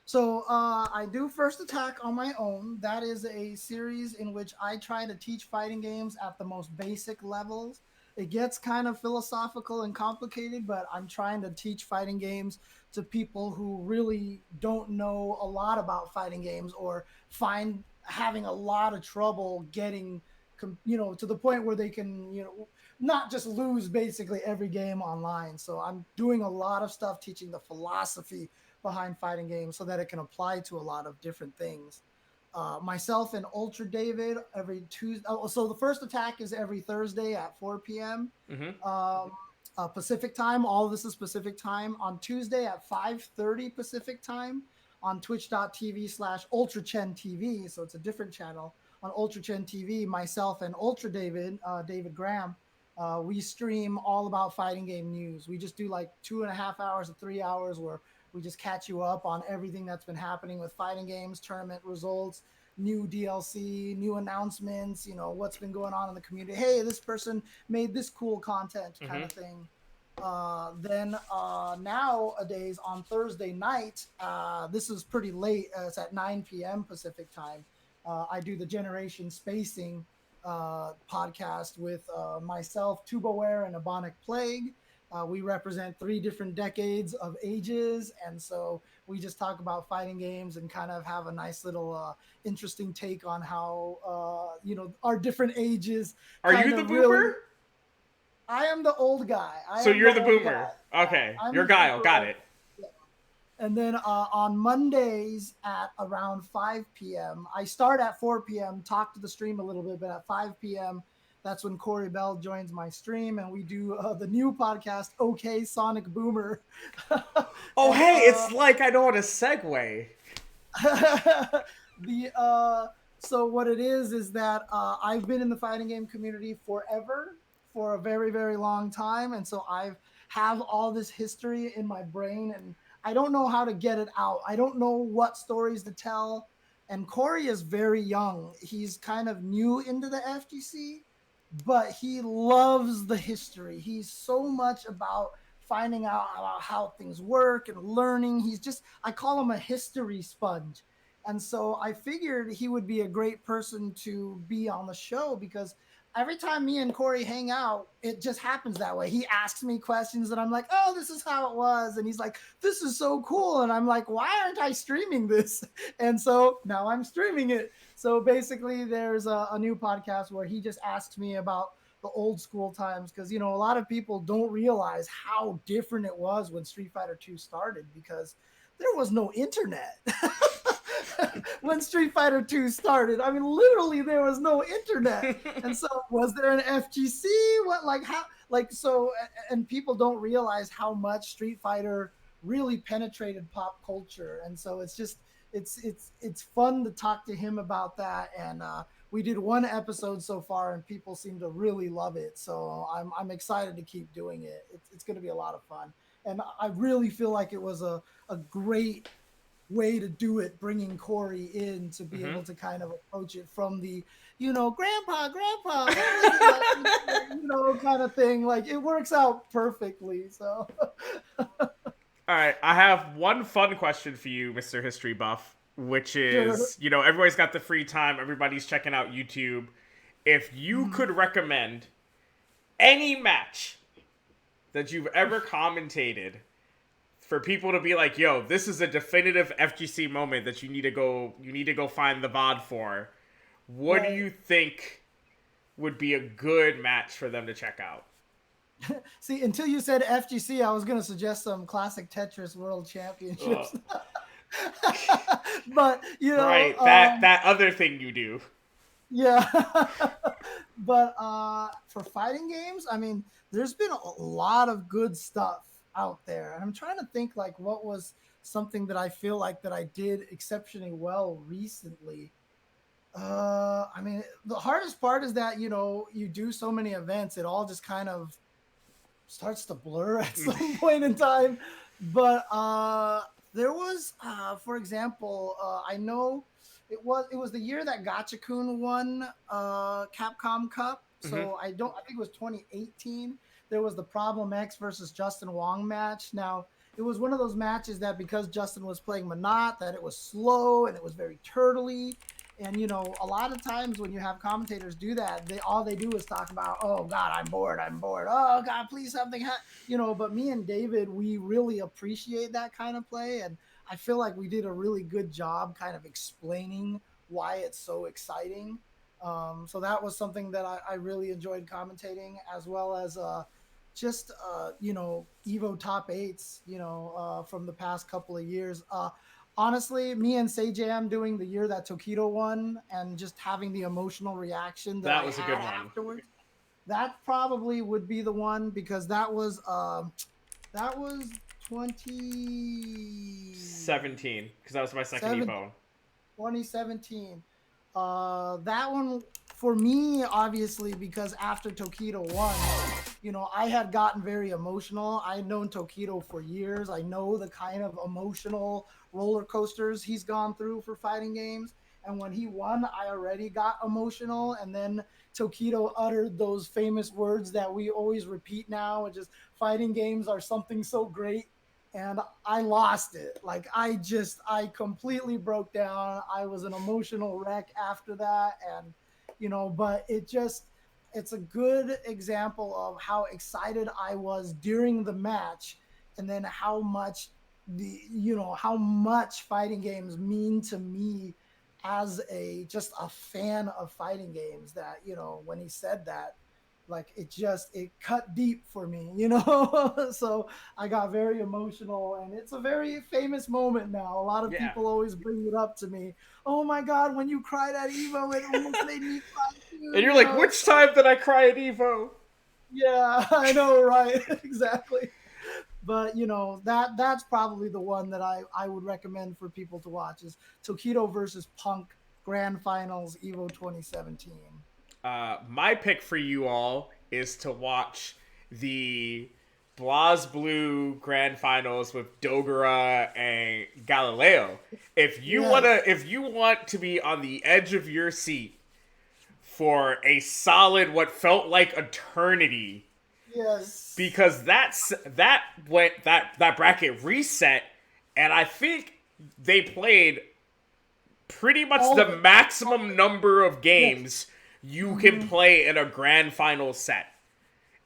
So I do First Attack on my own. That is a series in which I try to teach fighting games at the most basic levels. It gets kind of philosophical and complicated, but I'm trying to teach fighting games to people who really don't know a lot about fighting games or find having a lot of trouble getting, to the point where they can, not just lose basically every game online. So I'm doing a lot of stuff teaching the philosophy behind fighting games so that it can apply to a lot of different things. Myself and Ultra David every Tuesday. So the First Attack is every Thursday at 4 p.m. mm-hmm. Pacific time. All of this is Pacific time. On Tuesday at 5:30 Pacific time on twitch.tv/Ultra Chen TV. So it's a different channel on Ultra Chen TV. Myself and Ultra David, David Graham, we stream all about fighting game news. We just do like 2.5 hours to 3 hours where we just catch you up on everything that's been happening with fighting games, tournament results, new DLC, new announcements, what's been going on in the community. Hey, this person made this cool content kind of thing. Then nowadays on Thursday night, this is pretty late. It's at 9 p.m. Pacific time. I do the Generation Spacing podcast with myself, Tubaware, and Ebonic Plague. We represent three different decades of ages, and so we just talk about fighting games and kind of have a nice little interesting take on how our different ages Are kind you the of really. boomer? I am the old guy. I So am the you're the old guy. boomer. Okay, I'm you're the Guile. super Got old. it. Yeah. And then on Mondays at around 5 p.m., I start at 4 p.m., talk to the stream a little bit, but at 5 p.m., that's when Corey Bell joins my stream, and we do the new podcast, OK Sonic Boomer. Oh, and hey, it's like I know how to segue. the so what it is that I've been in the fighting game community forever, for a very very long time, and so I've have all this history in my brain, and I don't know how to get it out. I don't know what stories to tell. And Corey is very young. He's kind of new into the FGC, but he loves the history. He's so much about finding out about how things work and learning. He's just, I call him a history sponge. And so I figured he would be a great person to be on the show, because every time me and Corey hang out, it just happens that way. He asks me questions and I'm like, oh, this is how it was. And he's like, this is so cool. And I'm like, why aren't I streaming this? And so now I'm streaming it. So basically, there's a new podcast where he just asks me about the old school times, because a lot of people don't realize how different it was when Street Fighter 2 started, because there was no internet. When Street Fighter 2 started, I mean, literally there was no internet. And so was there an FGC? What, like, how, like, so, and people don't realize how much Street Fighter really penetrated pop culture. And so it's just, it's fun to talk to him about that. And we did one episode so far and people seem to really love it. So I'm excited to keep doing it. It's going to be a lot of fun. And I really feel like it was a great way to do it, bringing Corey in to be able to kind of approach it from the, grandpa, what was it like, kind of thing. Like, it works out perfectly. So, All right, I have one fun question for you, Mr. History Buff, which sure. is, everybody's got the free time, everybody's checking out YouTube. If you could recommend any match that you've ever commentated for people to be like, yo, this is a definitive FGC moment that you need to go find the VOD for, what do Right. you think would be a good match for them to check out? See, until you said FGC, I was going to suggest some classic Tetris World Championships. But, Right, that other thing you do. yeah. But for fighting games, I mean, there's been a lot of good stuff out there. And I'm trying to think, like, what was something that I feel like that I did exceptionally well recently. I mean, the hardest part is that, you do so many events, it all just kind of starts to blur at some point in time. But there was, for example, I know it was the year that Gachakun won Capcom Cup. Mm-hmm. So I think it was 2018. There was the Problem X versus Justin Wong match. Now, it was one of those matches that, because Justin was playing Monat, that it was slow and it was very turtly. And a lot of times when you have commentators do that, all they do is talk about, oh God, I'm bored. Oh God, please something. But me and David, we really appreciate that kind of play, and I feel like we did a really good job kind of explaining why it's so exciting. So that was something that I really enjoyed commentating, as well as just Evo top eights, from the past couple of years. Honestly, me and Sajam doing the year that Tokido won, and just having the emotional reaction that That I was a had good one. afterwards, that probably would be the one, because that was 17, because that was my second Evo. 2017. That one for me, obviously, because after Tokido won, I had gotten very emotional. I had known Tokido for years. I know the kind of emotional roller coasters he's gone through for fighting games. And when he won, I already got emotional. And then Tokido uttered those famous words that we always repeat now, which is fighting games are something so great. And I lost it. Like I completely broke down. I was an emotional wreck after that. And, but it's a good example of how excited I was during the match, and then how much how much fighting games mean to me as a just a fan of fighting games. That when he said that, like it cut deep for me. So I got very emotional, and it's a very famous moment now. A lot of Yeah. people always bring it up to me. Oh my god, when you cried at Evo, it almost made me cry too. And you're like, It's which so, time did I cry at Evo? yeah, I know, right? Exactly. But that's probably the one that I would recommend for people to watch is Tokido versus Punk Grand Finals Evo 2017. My pick for you all is to watch the Blas Blue Grand Finals with Dogura and Galileo. Yes. If you want to be on the edge of your seat for a solid, what felt like eternity, Yes. because that bracket reset, and I think they played pretty much All of the it. All of maximum it. number of Yes. games you can Hmm. play in a grand final set.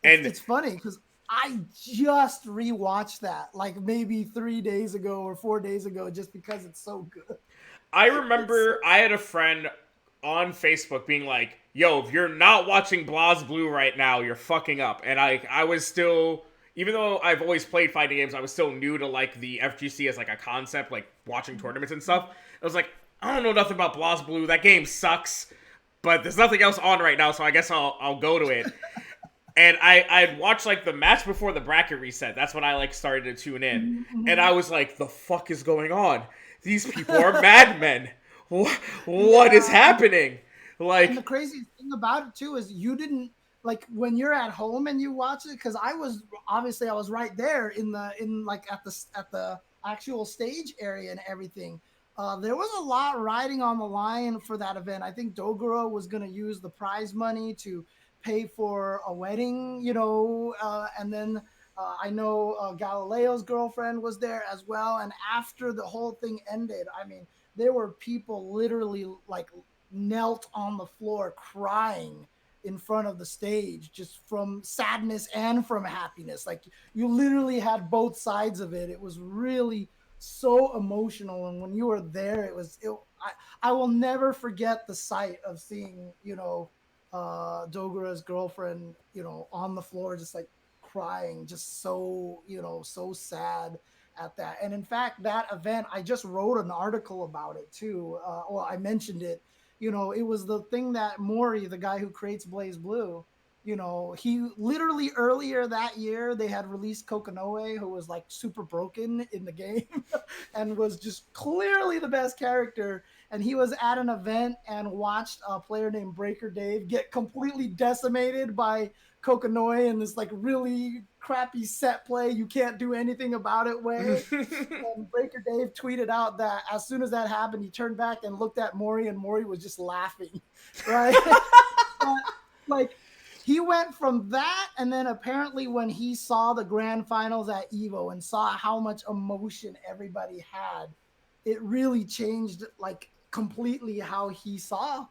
It's And it's funny because I just rewatched that like maybe 3 days ago or 4 days ago, just because it's so good. I It's remember so I had a friend on Facebook being like, "Yo, if you're not watching Blas Blue right now, you're fucking up." And I was still, even though I've always played fighting games, I was still new to like the FGC as like a concept, like watching tournaments and stuff. I was like, I don't know nothing about Blas Blue. That game sucks, but there's nothing else on right now, so I guess I'll go to it. And I'd watched like the match before the bracket reset. That's when I like started to tune in, and I Mhm. was like, "The fuck is going on? These people are madmen. What is Yeah. happening?" And the Like, craziest thing about it too is you didn't like when you're at home and you watch it, because I was right there in like at the actual stage area and everything. There was a lot riding on the line for that event. I think Dogoro was going to use the prize money to pay for a wedding, and then I know Galileo's girlfriend was there as well. And after the whole thing ended, I mean, there were people literally like knelt on the floor crying in front of the stage, just from sadness and from happiness. Like you literally had both sides of it. It was really so emotional, and when you were there, I will never forget the sight of seeing Dogura's girlfriend on the floor, just like crying, just so sad at that. And in fact, that event, I just wrote an article about it too. Well, I mentioned it. It was the thing that Mori, the guy who creates Blaze Blue, he literally earlier that year they had released Kokonoe, who was like super broken in the game and was just clearly the best character. And he was at an event and watched a player named Breaker Dave get completely decimated by Kokonoe in this like really crappy set play. You can't do anything about it way. And Breaker Dave tweeted out that as soon as that happened, he turned back and looked at Maury, and Maury was just laughing, right? But like he went from that, and then apparently when he saw the grand finals at Evo and saw how much emotion everybody had, it really changed like completely how he saw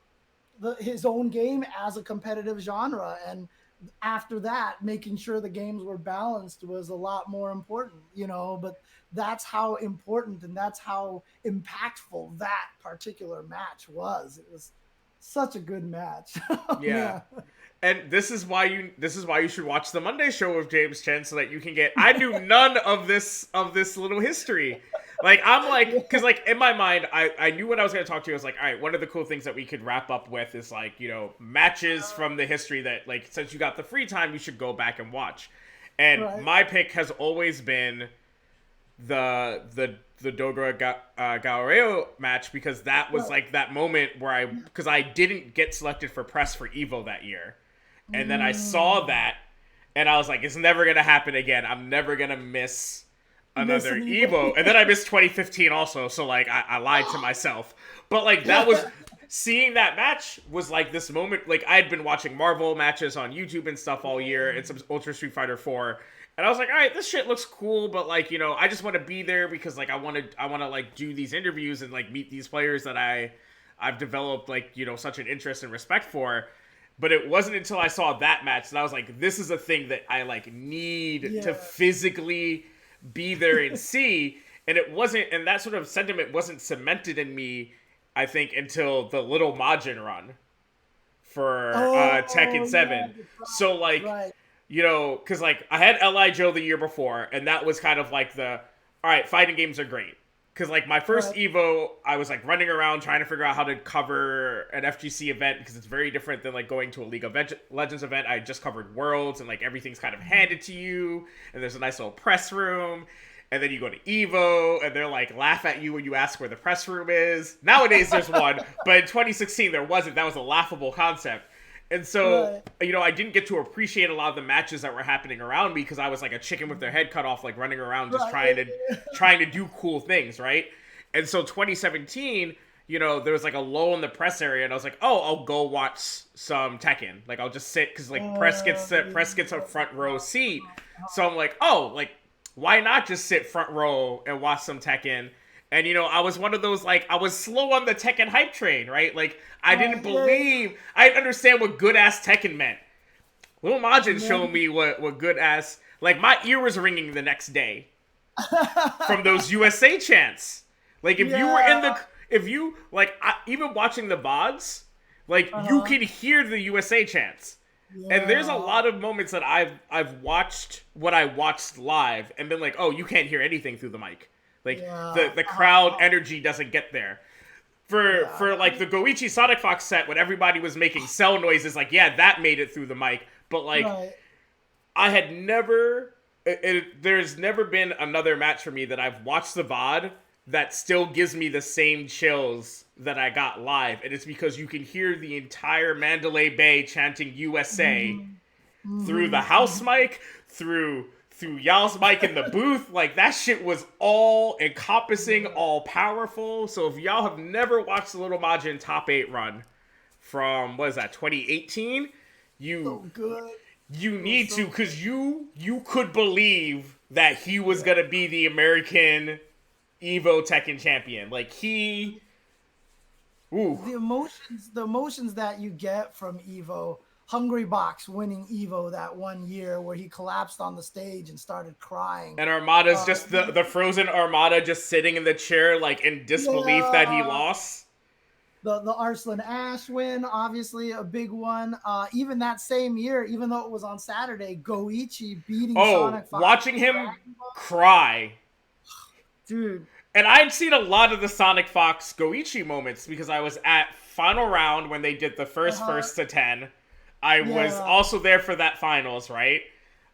his own game as a competitive genre. And after that, making sure the games were balanced was a lot more important. But that's how important and that's how impactful that particular match was. It was such a good match. Oh, yeah. man. And this is why you should watch the Monday show with James Chen so that you can get. I knew none of this little history. Like I'm like, because like in my mind, I knew what I was gonna talk to you. I was like, all right, one of the cool things that we could wrap up with is like matches from the history that like since you got the free time, you should go back and watch. And Right. my pick has always been the Dogra Galileo match, because that was Right. like that moment where because I didn't get selected for press for Evo that year, and then I saw Mm. that, and I was like, it's never gonna happen again. I'm never gonna miss Miss another an Evo, and then I missed 2015 also. So like I lied to myself, but like that was seeing that match was like this moment. Like I had been watching Marvel matches on YouTube and stuff all year, and some Ultra Street Fighter 4. And I was like, all right, this shit looks cool, but like, I just want to be there because like I want to like do these interviews and like meet these players that I've developed like, such an interest and respect for. But it wasn't until I saw that match that I was like, this is a thing that I like need to physically be there and see. And it wasn't, and that sort of sentiment wasn't cemented in me, I think, until the Little Majin run for Tekken 7. So like, right. Because like I had Li Joe the year before, and that was kind of like all right, fighting games are great. Because like my first Evo, I was like running around trying to figure out how to cover an FGC event because it's very different than like going to a League of Legends event. I just covered Worlds, and like everything's kind of handed to you, and there's a nice little press room. And then you go to Evo, and they're like laugh at you when you ask where the press room is. Nowadays there's one, but in 2016 there wasn't. That was a laughable concept. And so, I didn't get to appreciate a lot of the matches that were happening around me because I was like a chicken with their head cut off, like running around just trying to do cool things, right? And so 2017, there was like a lull in the press area, and I was like, oh, I'll go watch some Tekken. Like I'll just sit because like press gets a front row seat. So I'm like, oh, like why not just sit front row and watch some Tekken? And, I was one of those, like, I was slow on the Tekken hype train, right? Like, I didn't believe, I didn't understand what good-ass Tekken meant. Lil Majin showed me what good-ass, like, my ear was ringing the next day from those USA chants. Like, if you were even watching the VODs, like, you can hear the USA chants. Yeah. And there's a lot of moments that I've watched what I watched live and been like, oh, you can't hear anything through the mic. Like, the crowd energy doesn't get there. For like, the Goichi Sonic Fox set, when everybody was making cell noises, like, yeah, that made it through the mic. But, like, I had never... there's never been another match for me that I've watched the VOD that still gives me the same chills that I got live. And it's because you can hear the entire Mandalay Bay chanting USA through the house mic, through y'all's mic in the booth. Like, that shit was all encompassing, all powerful. So if y'all have never watched the Little Majin Top 8 run from, 2018? You need to, because you could believe that he was going to be the American Evo Tekken champion. Like, the emotions that you get from Evo, Hungry Box winning Evo that one year where he collapsed on the stage and started crying. And Armada's just the frozen Armada just sitting in the chair, like, in disbelief that he lost. The Arslan Ash win, obviously a big one. Even that same year, even though it was on Saturday, Goichi beating Sonic Fox. Watching him cry. Dude. And I'd seen a lot of the Sonic Fox Goichi moments because I was at Final Round when they did the first to 10. I was also there for that finals, right?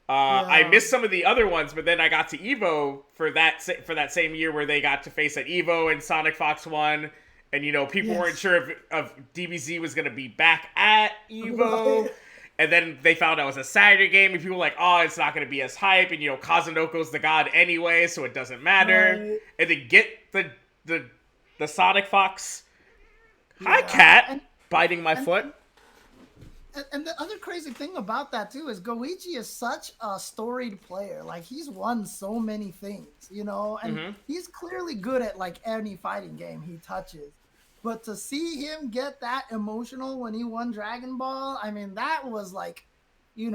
I missed some of the other ones, but then I got to Evo for that same year where they got to face at Evo and Sonic Fox won. And, people weren't sure if DBZ was going to be back at Evo. Right. And then they found out it was a Saturday game, and people were like, oh, it's not going to be as hype. And, Kazunoko's the god anyway, so it doesn't matter. Right. And to get the Sonic Fox, hi, cat, biting my foot. And the other crazy thing about that, too, is Goichi is such a storied player. Like, he's won so many things, and he's clearly good at, like, any fighting game he touches. But to see him get that emotional when he won Dragon Ball, I mean, that was like, you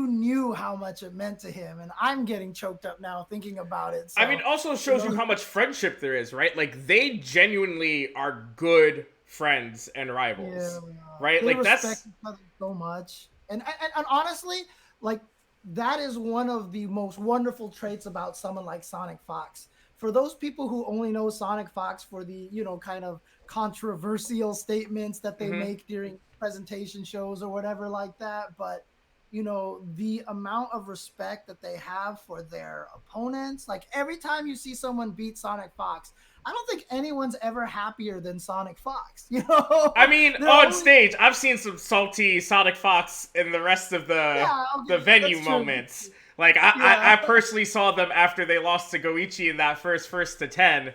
knew how much it meant to him. And I'm getting choked up now thinking about it. So, I mean, it also shows you how much friendship there is, right? Like, they genuinely are good friends and rivals, right? They like, respect that's each other so much. And honestly, like, that is one of the most wonderful traits about someone like Sonic Fox. For those people who only know Sonic Fox for the, kind of controversial statements that they make during presentation shows or whatever like that, but the amount of respect that they have for their opponents, like every time you see someone beat Sonic Fox, I don't think anyone's ever happier than Sonic Fox. I mean, on stage, I've seen some salty Sonic Fox in the rest of the venue moments. Like Yeah. I personally saw them after they lost to Goichi in that first to 10,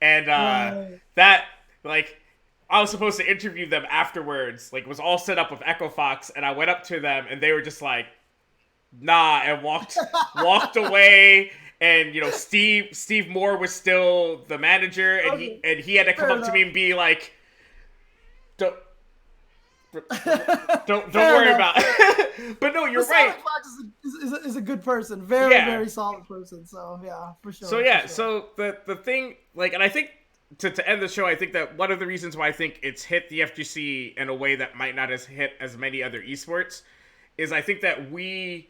and Right. that like I was supposed to interview them afterwards. Like, it was all set up with Echo Fox, and I went up to them, and they were just like, "Nah," and walked away. And Steve Moore was still the manager, and Okay. he had to come Fair up to me enough. and be like, "Don't don't Fair worry enough. about it." But no, But you're right. Sonic Fox is a good person. Very, Yeah. very solid person. So yeah, for So sure, for yeah, sure. so the thing, like, and I think to end the show, I think that one of the reasons why I think it's hit the FGC in a way that might not has hit as many other esports is I think that we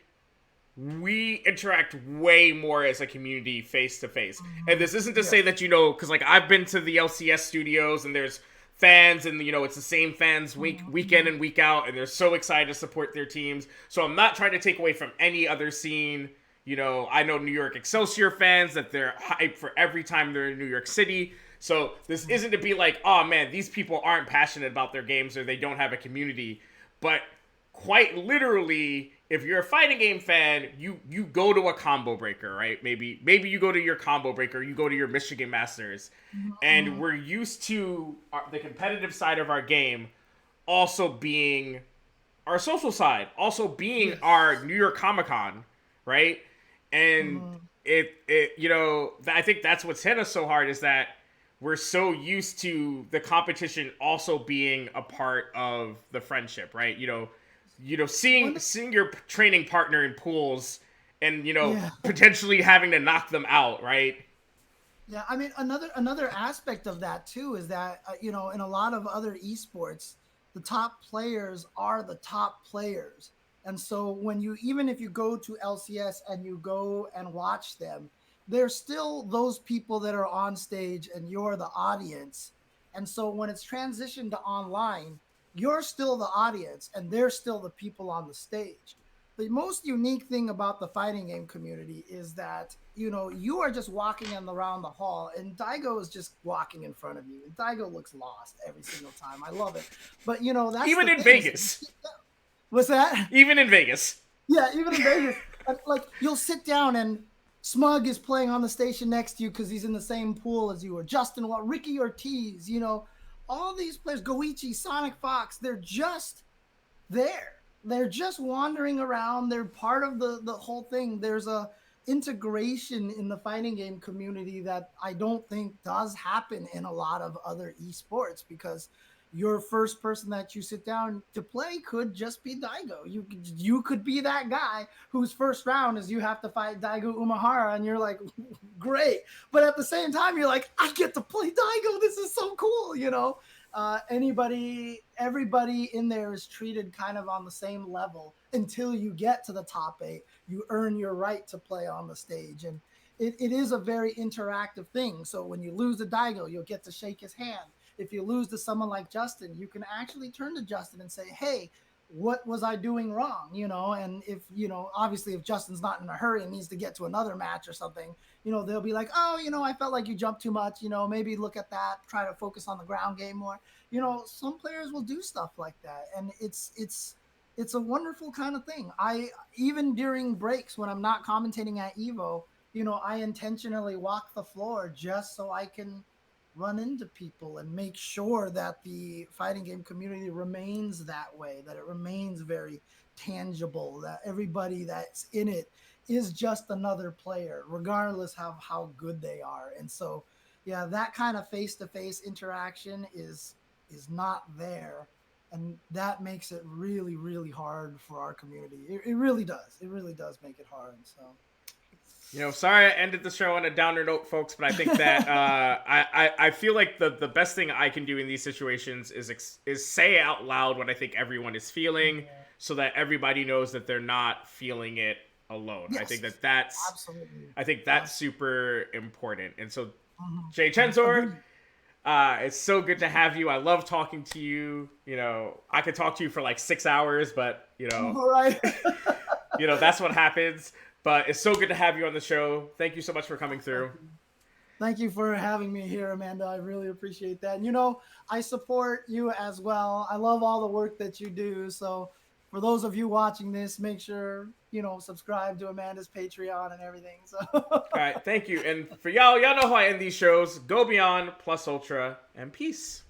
interact way more as a community face to face. And this isn't to Yeah. say that because like I've been to the LCS studios and there's fans, and it's the same fans week in and week out, and they're so excited to support their teams. So I'm not trying to take away from any other scene. I know New York Excelsior fans that they're hyped for every time they're in New York City. So this isn't to be like, oh man, these people aren't passionate about their games or they don't have a community. But quite literally, if you're a fighting game fan, you go to a combo breaker, right? Maybe you go to your combo breaker, you go to your Michigan Masters, and we're used to the competitive side of our game also being our social side, also being Yes. our New York Comic Con, right? And Mhm. I think that's what's hit us so hard is that we're so used to the competition also being a part of the friendship, right? Seeing One, seeing your training partner in pools and yeah. potentially having to knock them out, right? Yeah, I mean another aspect of that too is that in a lot of other esports, the top players are the top players. And so when you even if you go to LCS and you go and watch them, there's still those people that are on stage and you're the audience. And so when it's transitioned to online, you're still the audience and they're still the people on the stage. The most unique thing about the fighting game community is that you are just walking around the hall and Daigo is just walking in front of you and Daigo looks lost every single time. I love it. But that's Even the in thing is that you Vegas. sit down. What's that? Even in Vegas. Yeah, even in Vegas, like you'll sit down and Smug is playing on the station next to you because he's in the same pool as you, or Justin, what Ricky Ortiz, all these players, Goichi, Sonic Fox, they're just there. They're just wandering around. They're part of the whole thing. There's a integration in the fighting game community that I don't think does happen in a lot of other esports because your first person that you sit down to play could just be Daigo. You could be that guy whose first round is you have to fight Daigo Umahara, and you're like, great. But at the same time, you're like, I get to play Daigo. This is so cool. Everybody in there is treated kind of on the same level until you get to the top 8. You earn your right to play on the stage, and it is a very interactive thing. So when you lose to Daigo, you'll get to shake his hand. If you lose to someone like Justin, you can actually turn to Justin and say, hey, what was I doing wrong? And if, obviously if Justin's not in a hurry and needs to get to another match or something, they'll be like, oh, I felt like you jumped too much, maybe look at that, try to focus on the ground game more. Some players will do stuff like that. And it's a wonderful kind of thing. I even during breaks when I'm not commentating at Evo, I intentionally walk the floor just so I can run into people and make sure that the fighting game community remains that way, that it remains very tangible, that everybody that's in it is just another player, regardless of how good they are. And so, yeah, that kind of face-to-face interaction is not there. And that makes it really, really hard for our community. It really does. It really does make it hard. So Sorry I ended the show on a downer note, folks, but I think that I feel like the best thing I can do in these situations is say out loud what I think everyone is feeling, yeah. so that everybody knows that they're not feeling it alone. I think Yes, absolutely. I think that's super important. And so, Mhm. Jchensor, Agreed. it's so good to have you. I love talking to you. I could talk to you for like 6 hours, but All right. that's what happens. But it's so good to have you on the show. Thank you so much for coming through. Thank you for having me here, Amanda. I really appreciate that. And I support you as well. I love all the work that you do. So for those of you watching this, make sure, subscribe to Amanda's Patreon and everything. So All right, thank you. And for y'all know how I end these shows. Go beyond, plus ultra, and peace.